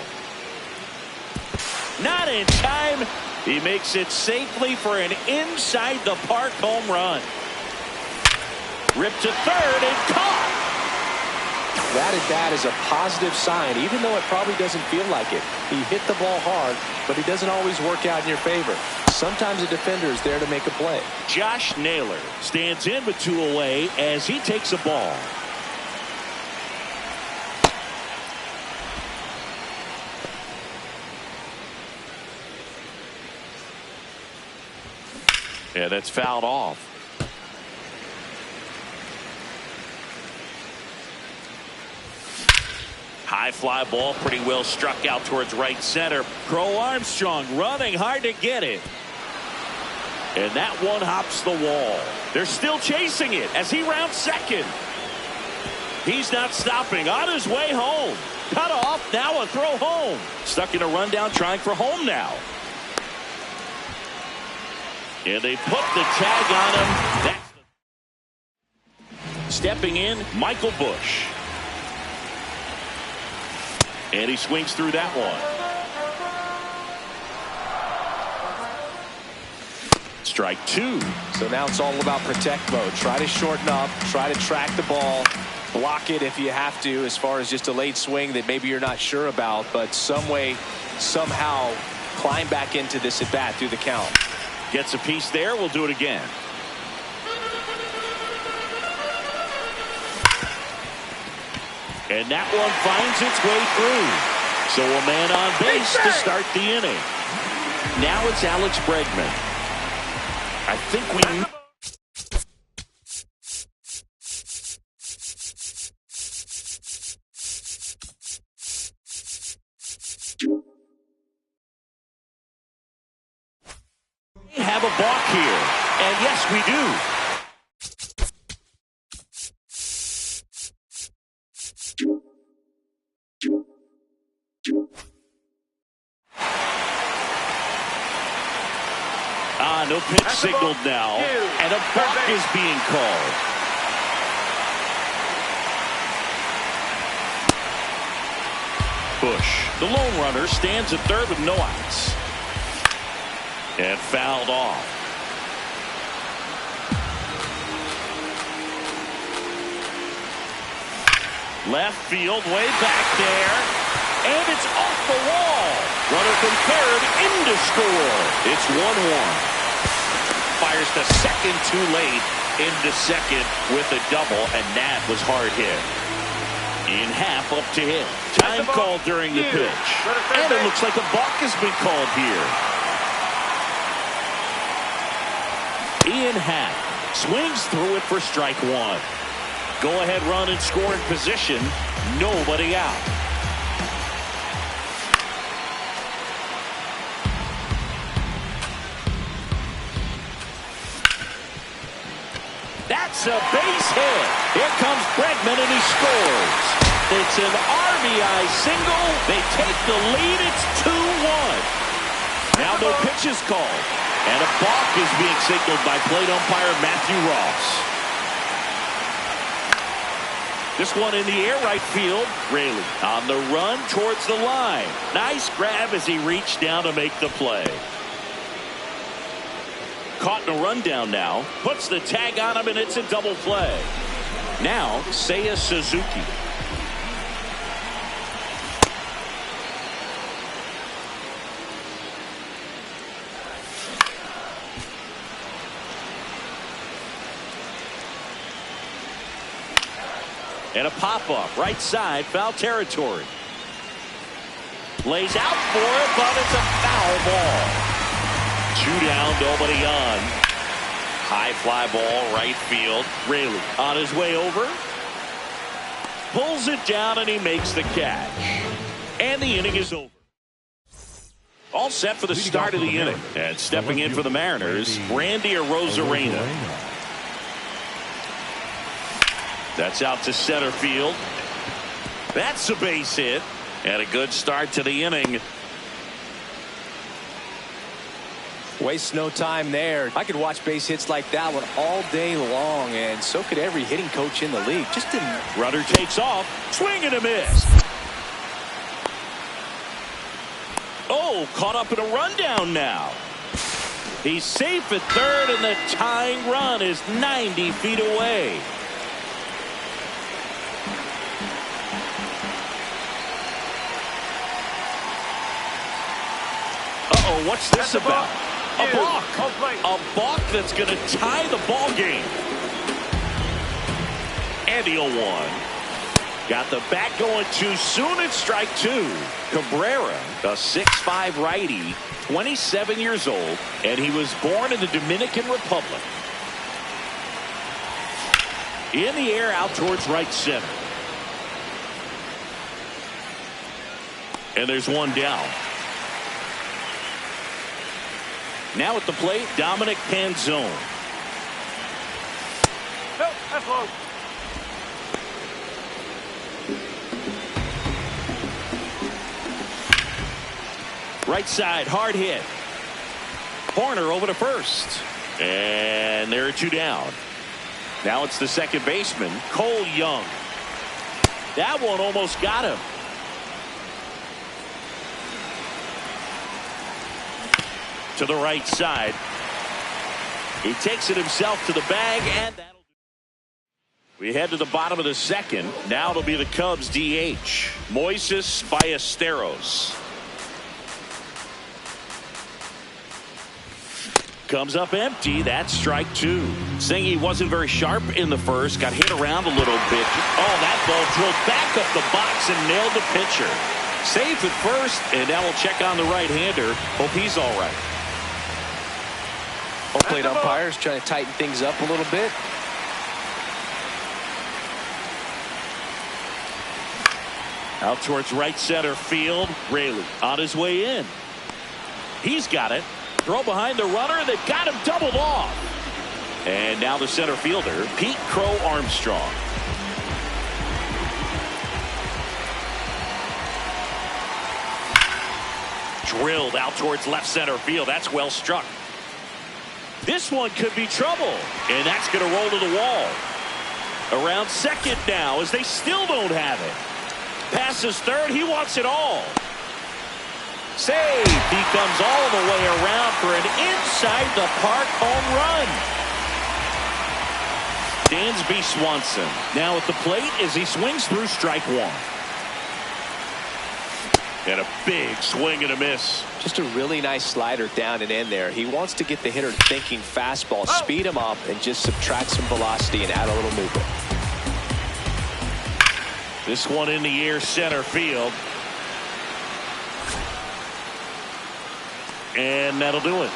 Not in time. He makes it safely for an inside the park home run. Ripped to third and caught. That at bat is a positive sign, even though it probably doesn't feel like it. He hit the ball hard, but he doesn't always work out in your favor. Sometimes a defender is there to make a play. Josh Naylor stands in with 2 away as he takes a ball. Yeah, that's fouled off. High fly ball, pretty well struck out towards right center. Crow Armstrong running hard to get it. And that one hops the wall. They're still chasing it as he rounds second. He's not stopping. On his way home. Cut off. Now a throw home. Stuck in a rundown trying for home now. And they put the tag on him. Stepping in, Michael Bush. And he swings through that one. Strike 2. So now it's all about protect mode. Try to shorten up. Try to track the ball. Block it if you have to, as far as just a late swing that maybe you're not sure about. But some way, somehow, climb back into this at bat through the count. Gets a piece there. We'll do it again. And that one finds its way through. So a man on base to start the inning. Now it's Alex Bregman. I think we have a balk here. And yes, we do. No pitch signaled now, and a balk is being called. Bush, the lone runner, stands at third with no outs. And fouled off. Left field, way back there. And it's off the wall. Runner from third in to score. It's 1-1. Fires to second too late. Into second with a double, and that was hard hit. In half up to hit. Time called during the pitch. And it looks like a balk has been called here. Ian Happ swings through it for strike 1. Go ahead run and score in position. Nobody out. That's a base hit. Here comes Bregman, and he scores. It's an RBI single. They take the lead. It's 2-1. Now no pitches called. And a balk is being signaled by plate umpire Matthew Ross. This one in the air right field. Raley on the run towards the line. Nice grab as he reached down to make the play. Caught in a rundown now. Puts the tag on him, and it's a double play. Now, Seiya Suzuki. And a pop-up, right side, foul territory. Lays out for it, but it's a foul ball. 2 down, nobody on. High fly ball, right field. Raley on his way over. Pulls it down, and he makes the catch. And the inning is over. All set for the start of the inning. And stepping in for the Mariners, Randy Arozarena. That's out to center field. That's a base hit. And a good start to the inning. Waste no time there. I could watch base hits like that one all day long, and so could every hitting coach in the league. Just didn't. Runner takes off. Swing and a miss. Oh, caught up in a rundown now. He's safe at third, and the tying run is 90 feet away. Uh-oh, what's this about? A balk. A balk that's going to tie the ball game. And the 0-1. Got the bat going too soon at strike 2. Cabrera, a 6'5" righty, 27 years old, and he was born in the Dominican Republic. In the air, out towards right center. And there's one down. Now at the plate, Dominic Panzone. No, that's low. Right side, hard hit. Horner over to first. And there are 2 down. Now it's the second baseman, Cole Young. That one almost got him. To the right side. He takes it himself to the bag, and that'll do. We head to the bottom of the second. Now it'll be the Cubs DH, Moises Ballesteros. Comes up empty. That's strike 2. Saying he wasn't very sharp in the first. Got hit around a little bit. Oh, that ball drilled back up the box and nailed the pitcher. Safe at first, and now we'll check on the right-hander. Hope he's all right. Home plate umpires trying to tighten things up a little bit. Out towards right center field. Raley on his way in. He's got it. Throw behind the runner that got him doubled off. And now the center fielder, Pete Crow Armstrong. Drilled out towards left center field. That's well struck. This one could be trouble. And that's going to roll to the wall. Around second now as they still don't have it. Passes third. He wants it all. Save. He comes all the way around for an inside the park home run. Dansby Swanson now at the plate as he swings through strike 1. And a big swing and a miss. Just a really nice slider down and in there. He wants to get the hitter thinking fastball, speed him up, and just subtract some velocity and add a little movement. This one in the air, center field. And that'll do it.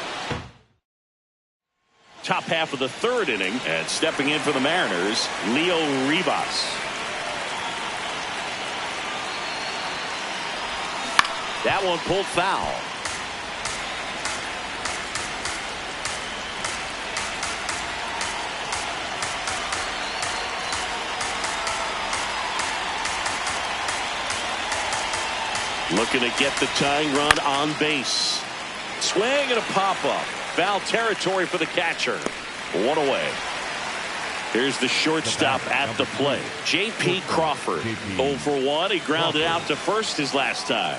Top half of the third inning, and stepping in for the Mariners, Leo Rivas. That one pulled foul. Looking to get the tying run on base. Swing and a pop-up. Foul territory for the catcher. 1 away. Here's the shortstop at the plate. J.P. Crawford. 0 for 1. He grounded out to first his last time.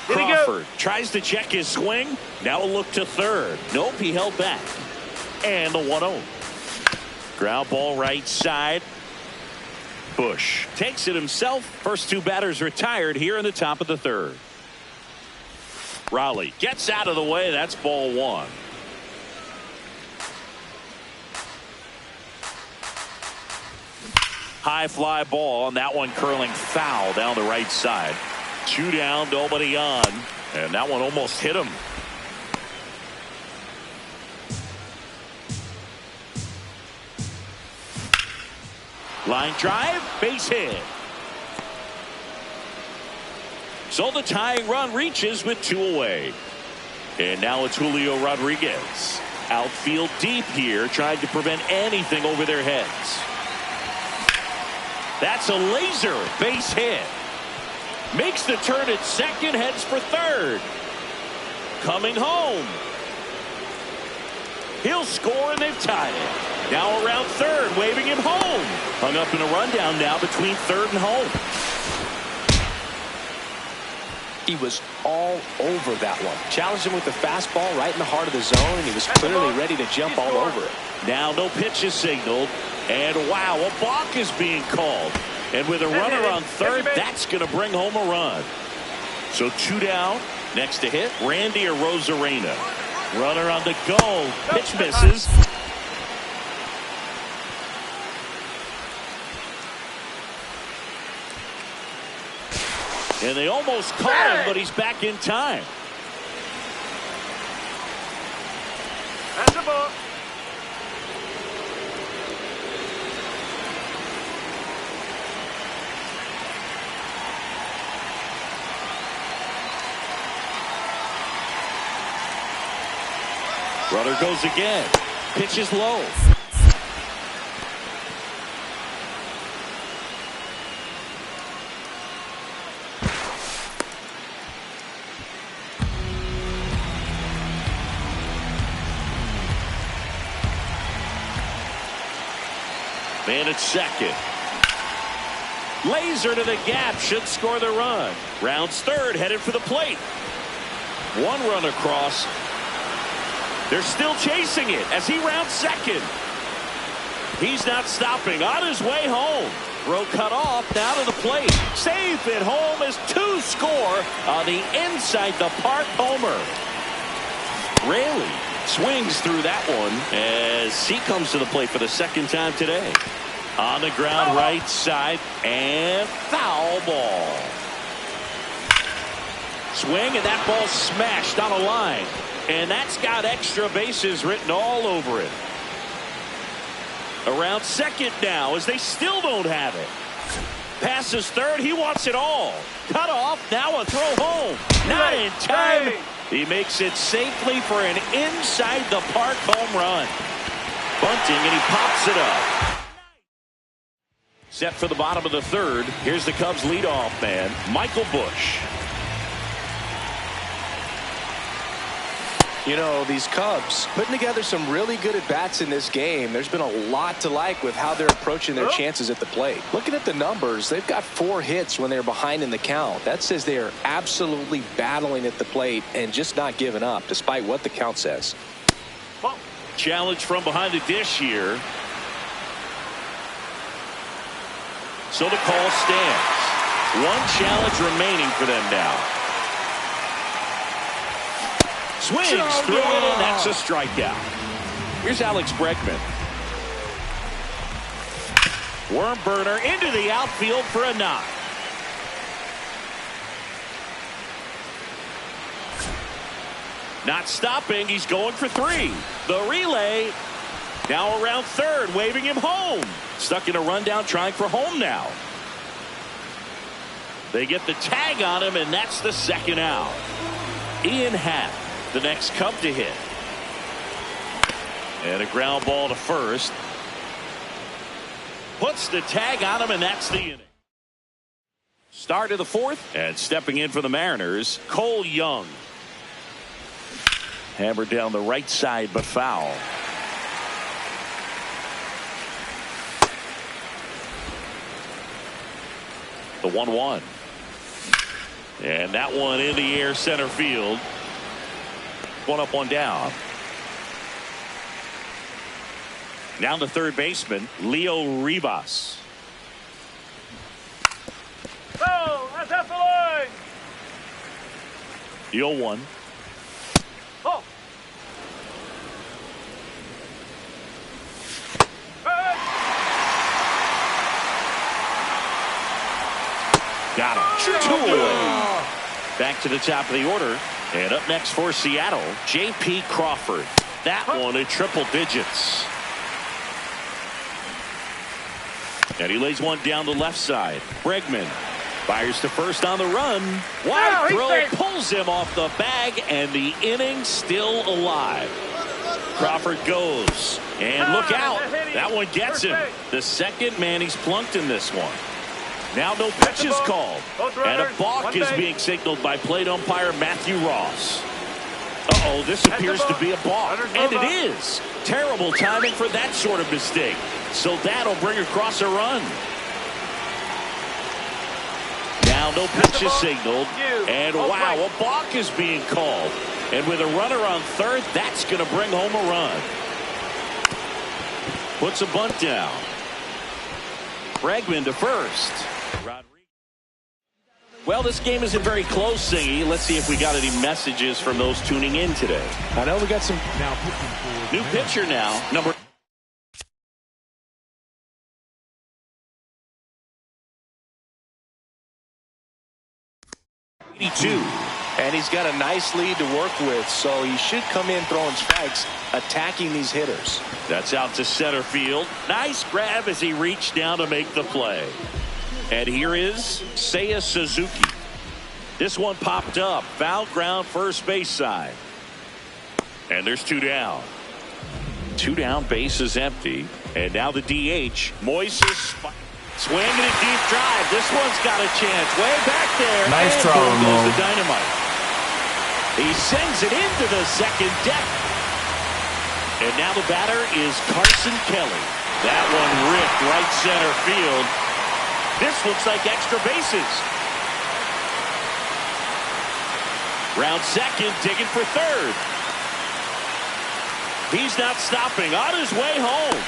Crawford tries to check his swing. Now a look to third. Nope, he held back. And the 1-0. Ground ball right side. Bush takes it himself. First 2 batters retired here in the top of the third. Raleigh gets out of the way. That's ball one. High fly ball, and that one curling foul down the right side. 2 down, nobody on, and that one almost hit him. Line drive, base hit. So the tying run reaches with 2 away. And now it's Julio Rodriguez. Outfield deep here, trying to prevent anything over their heads. That's a laser base hit. Makes the turn at second, heads for third. Coming home. He'll score, and they've tied it. Now around third, waving him home. Hung up in a rundown now between third and home. He was all over that one. Challenged him with the fastball right in the heart of the zone, and he was clearly ready to jump all over it. Now no pitch is signaled. And wow, a balk is being called. And with a runner on third, that's going to bring home a run. So 2 down. Next to hit, Randy Arozarena. Runner on the go. Pitch misses. And they almost caught him, but he's back in time. That's a ball. Runner goes again. Pitch is low. Man at second. Laser to the gap, should score the run. Rounds third, headed for the plate. 1 run across. They're still chasing it as he rounds second. He's not stopping, on his way home. Throw cut off, now to the plate. Safe at home as 2 score on the inside the park homer. Raley swings through that one as he comes to the plate for the second time today. On the ground, right side, and foul ball. Swing, and that ball smashed on a line. And that's got extra bases written all over it. Around second now as they still don't have it. Passes third, he wants it all. Cut off, now a throw home. Not in time. He makes it safely for an inside the park home run. Bunting, and he pops it up. Set for the bottom of the third. Here's the Cubs leadoff man, Michael Busch. You know, these Cubs putting together some really good at-bats in this game. There's been a lot to like with how they're approaching their chances at the plate. Looking at the numbers, they've got 4 hits when they're behind in the count. That says they are absolutely battling at the plate and just not giving up, despite what the count says. Challenge from behind the dish here. So the call stands. 1 challenge remaining for them now. Swings through it, and that's a strikeout. Here's Alex Bregman. Worm burner into the outfield for a knock. Not stopping, he's going for 3. The relay, now around third, waving him home. Stuck in a rundown, trying for home now. They get the tag on him, and that's the second out. Ian Happ, the next Cub to hit. And a ground ball to first. Puts the tag on him, and that's the inning. Start of the fourth, and stepping in for the Mariners, Cole Young. Hammered down the right side, but foul. The 1-1. And that one in the air center field. 1 up, 1 down. Now the third baseman, Leo Rivas. Oh, that's up the line. The 0-1. Got him. 2 away. Back to the top of the order. And up next for Seattle, J.P. Crawford. That one in triple digits. And he lays one down the left side. Bregman fires to first on the run. Wide throw pulls him off the bag, and the inning still alive. Crawford goes, and look out. That one gets him. The second man he's plunked in this one. Now no pitch is called. And a balk is being signaled by plate umpire Matthew Ross. Uh-oh, this appears to be a balk. And it is. Terrible timing for that sort of mistake. So that'll bring across a run. Now no pitch is signaled. And wow, a balk is being called. And with a runner on third, that's going to bring home a run. Puts a bunt down. Bregman to first. Well, this game isn't very close, Singy. Let's see if we got any messages from those tuning in today. I know we got some. New pitcher now, number 82. And he's got a nice lead to work with, so he should come in throwing strikes, attacking these hitters. That's out to center field. Nice grab as he reached down to make the play. And here is Seiya Suzuki. This one popped up. Foul ground, first base side. And there's 2 down. 2 down, base is empty. And now the DH, Moises. Swinging a deep drive. This one's got a chance. Way back there. Nice and throw, goes the dynamite. He sends it into the second deck. And now the batter is Carson Kelly. That one ripped right center field. This looks like extra bases. Round second, digging for third. He's not stopping. On his way home.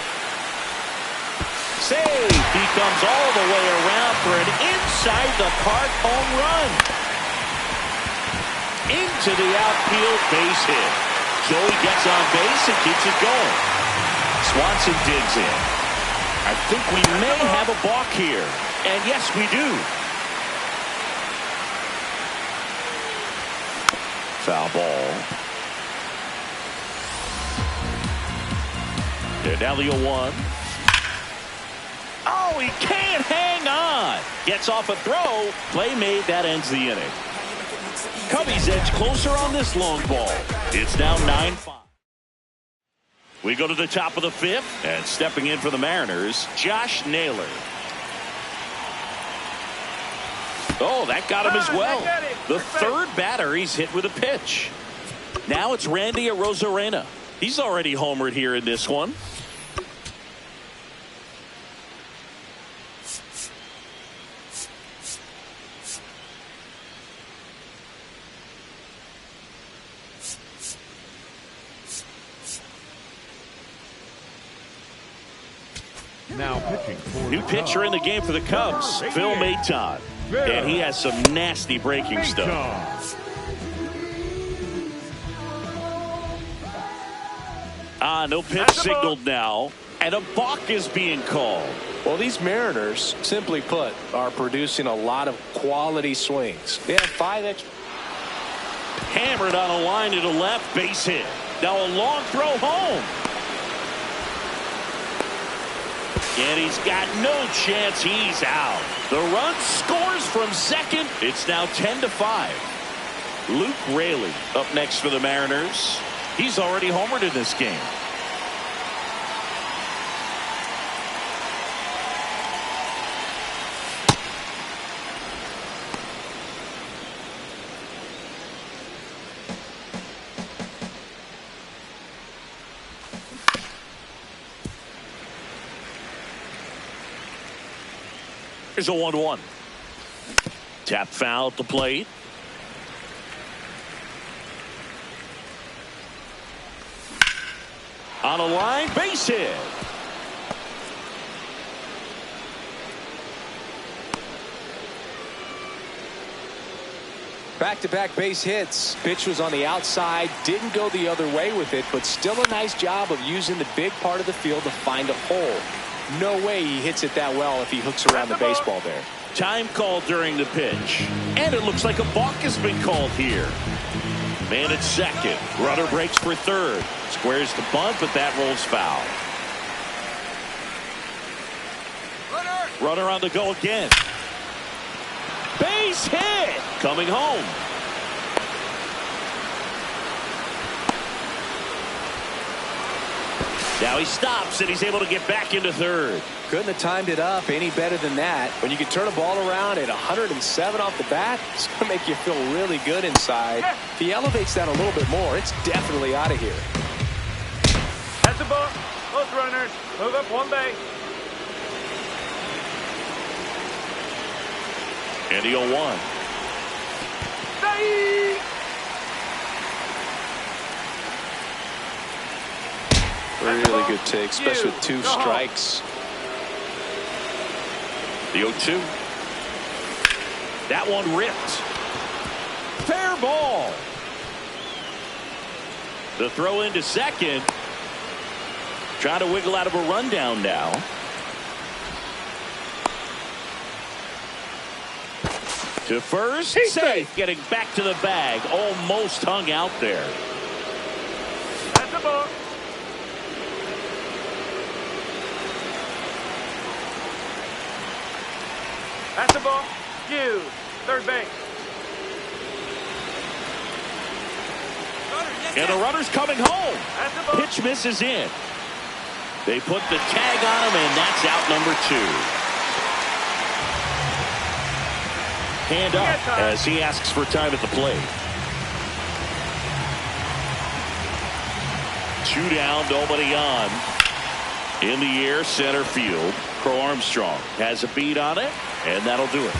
Save. He comes all the way around for an inside the park home run. Into the outfield, base hit. Joey gets on base and keeps it going. Swanson digs in. I think we may have a balk here. And yes, we do. Foul ball. And now the 0-1. Oh, he can't hang on. Gets off a throw. Play made. That ends the inning. Cubbies edge closer on this long ball. It's now 9-5. We go to the top of the 5th. And stepping in for the Mariners, Josh Naylor. Oh, that got him as well. The third batter he's hit with a pitch. Now it's Randy Arozarena. He's already homered here in this one. Now pitching for new pitcher in the game for the Cubs, Phil Maton. And he has some nasty breaking stuff. No pitch signaled now. And a balk is being called. Well, these Mariners, simply put, are producing a lot of quality swings. They have 5 extra. Hammered on a line to the left, base hit. Now a long throw home. And he's got no chance. He's out. The run scores from second. It's now 10-5. Luke Raley up next for the Mariners. He's already homered in this game. Here's a 1-1. Tap foul at the plate. On a line, base hit. Back-to-back base hits. Pitch was on the outside, didn't go the other way with it, but still a nice job of using the big part of the field to find a hole. No way he hits it that well if he hooks around the baseball there. Time called during the pitch. And it looks like a balk has been called here. Man at second. Runner breaks for third. Squares the bunt, but that rolls foul. Runner on the go again. Base hit. Coming home. Now he stops, and he's able to get back into third. Couldn't have timed it up any better than that. When you can turn a ball around at 107 off the bat, it's going to make you feel really good inside. If he elevates that a little bit more, it's definitely out of here. That's the ball. Both runners. Move up one base. And the 0-1. Stay! Really good take, especially with 2 strikes. The 0-2. That one ripped. Fair ball. The throw into second. Trying to wiggle out of a rundown now. To first, safe. Getting back to the bag. Almost hung out there. That's the ball. That's the ball. You. Third base. And the runner's coming home. Pitch misses in. They put the tag on him, and that's out number 2. Hand up as he asks for time at the plate. 2 down, nobody on. In the air, center field. Crow Armstrong has a beat on it, and that'll do it.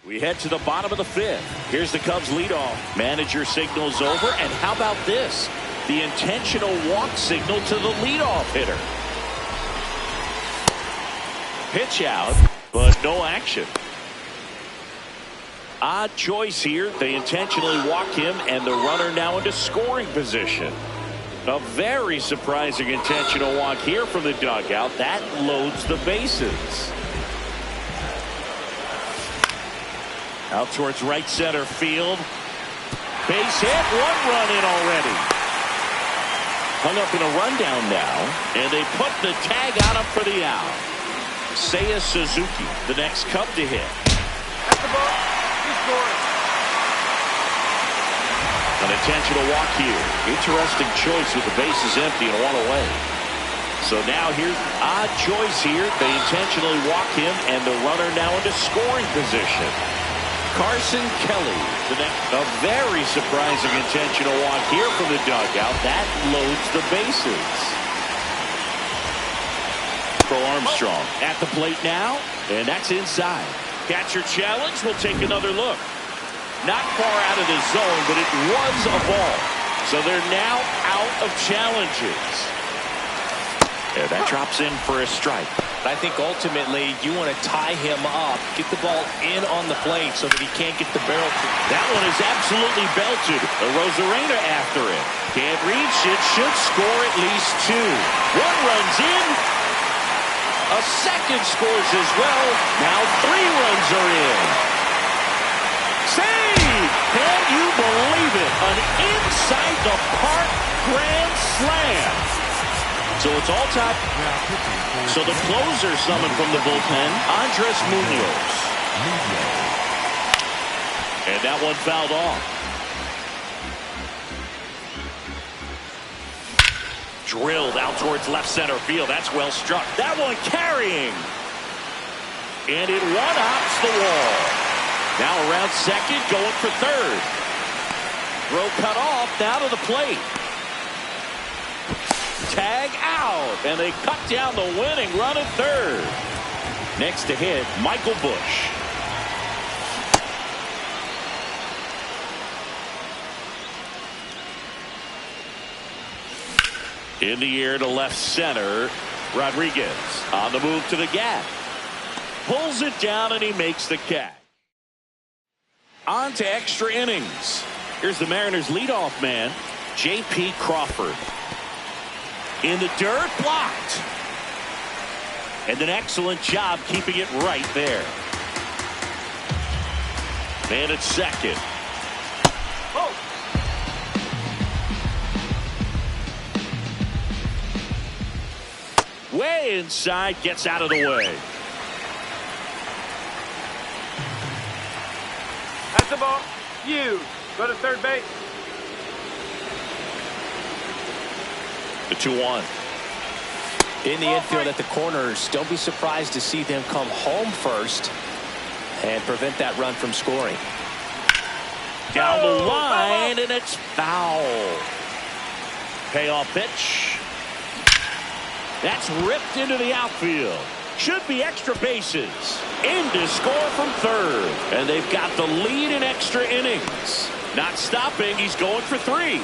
We head to the bottom of the 5th. Here's the Cubs leadoff. Manager signals over, and how about this? The intentional walk signal to the leadoff hitter. Pitch out, but no action. Odd choice here. They intentionally walk him, and the runner now into scoring position. A very surprising intentional walk here from the dugout. That loads the bases. Out towards right center field. Base hit. 1 run in already. Hung up in a rundown now, and they put the tag on him for the out. Seiya Suzuki, the next Cub to hit. That's the ball. He scores. An intentional walk here. Interesting choice with the bases empty and 1 away. So now here's odd choice here. They intentionally walk him, and the runner now into scoring position. Carson Kelly, the next. A very surprising intentional walk here from the dugout. That loads the bases. Crow Armstrong at the plate now, and that's inside. Catcher challenge. We'll take another look. Not far out of the zone, but it was a ball. So they're now out of challenges. And that drops in for a strike. I think ultimately you want to tie him up, get the ball in on the plate so that he can't get the barrel. That one is absolutely belted. The Rosarena after it. Can't reach it. Should score at least 2. 1 runs in. A second scores as well. Now 3 runs are in. Save! Can you believe it? An inside the park grand slam. So it's all tied. So the closer summoned from the bullpen, Andres Munoz. And that one fouled off. Drilled out towards left center field. That's well struck. That one carrying. And it one-hops the wall. Now around second, going for third. Throw cut off, now to the plate. Tag out, and they cut down the winning run at third. Next to hit, Michael Busch. In the air to left center, Rodriguez on the move to the gap. Pulls it down, and he makes the catch. On to extra innings. Here's the Mariners' leadoff man, J.P. Crawford. In the dirt, blocked. And an excellent job keeping it right there. And it's second. Oh. Way inside, gets out of the way. That's the ball. You go to third base. The 2-1. In the infield at the corners, don't be surprised to see them come home first and prevent that run from scoring. Down the line, and it's foul. Payoff pitch. That's ripped into the outfield. Should be extra bases. In to score from third. And they've got the lead in extra innings. Not stopping, he's going for 3.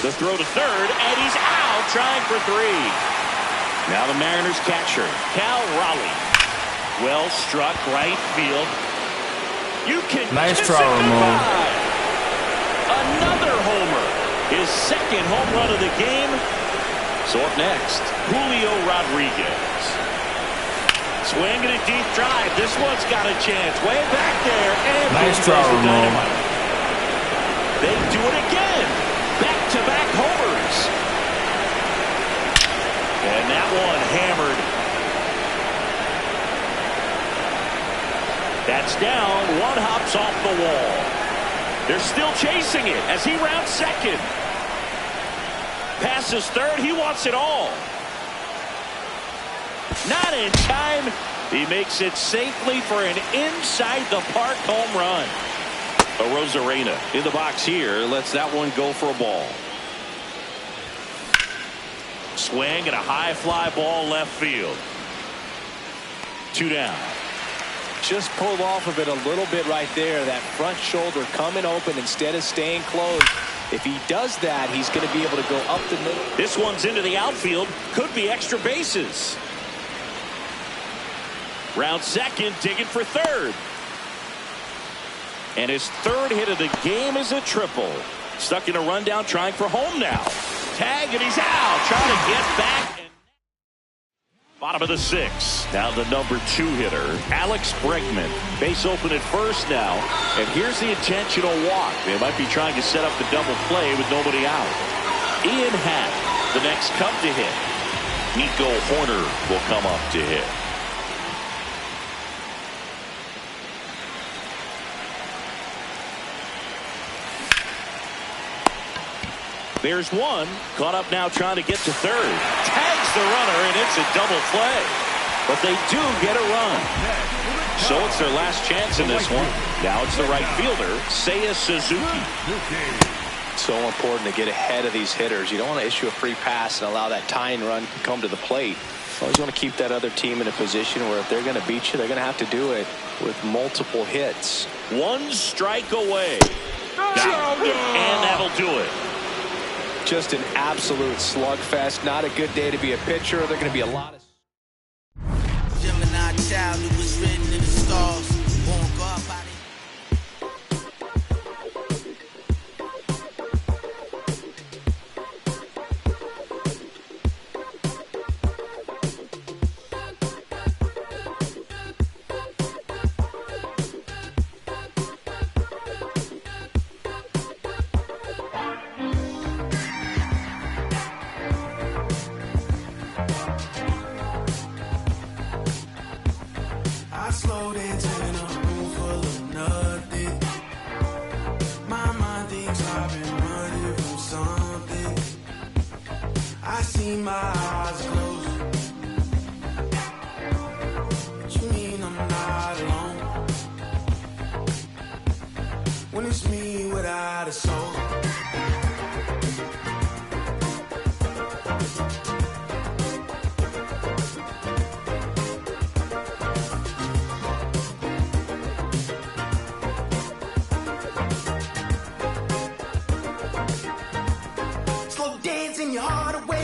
The throw to third, and he's out trying for 3. Now the Mariners catcher, Cal Raleigh. Well struck right field. You can nice kiss try, it Ramon. goodbye. Another homer. His second home run of the game. So up next, Julio Rodriguez. Swing and a deep drive. This one's got a chance. Way back there. And nice try, Ramon. They do it again. Back-to-back homers. And that one hammered. That's down. One hops off the wall. They're still chasing it as he rounds second. Passes third. He wants it all. Not in time. He makes it safely for an inside-the-park home run. Rosarena in the box here. Lets that one go for a ball. Swing and a high fly ball left field. 2 down. Just pulled off of it a little bit right there. That front shoulder coming open instead of staying closed. If he does that, he's going to be able to go up the middle. This one's into the outfield. Could be extra bases. Round second, digging for third. And his third hit of the game is a triple. Stuck in a rundown, trying for home now. Tag, and he's out. Trying to get back. Bottom of the 6th. Now the number 2 hitter, Alex Bregman. Base open at first now. And here's the intentional walk. They might be trying to set up the double play with nobody out. Ian Happ, the next come to hit. Nico Horner will come up to hit. There's one. Caught up now trying to get to third. Tags the runner, and it's a double play. But they do get a run. So it's their last chance in this one. Now it's the right fielder, Seiya Suzuki. So important to get ahead of these hitters. You don't want to issue a free pass and allow that tying run to come to the plate. You always want to keep that other team in a position where if they're going to beat you, they're going to have to do it with multiple hits. 1 strike away. And that'll do it. Just an absolute slugfest. Not a good day to be a pitcher. There are going to be a lot of... Gemini child who was written in the stars. Born God by slowed into a room full of nothing. My mind thinks I've been running from something. I see my eyes closed. But you mean I'm not alone? When it's me without a soul. Dancing your heart away.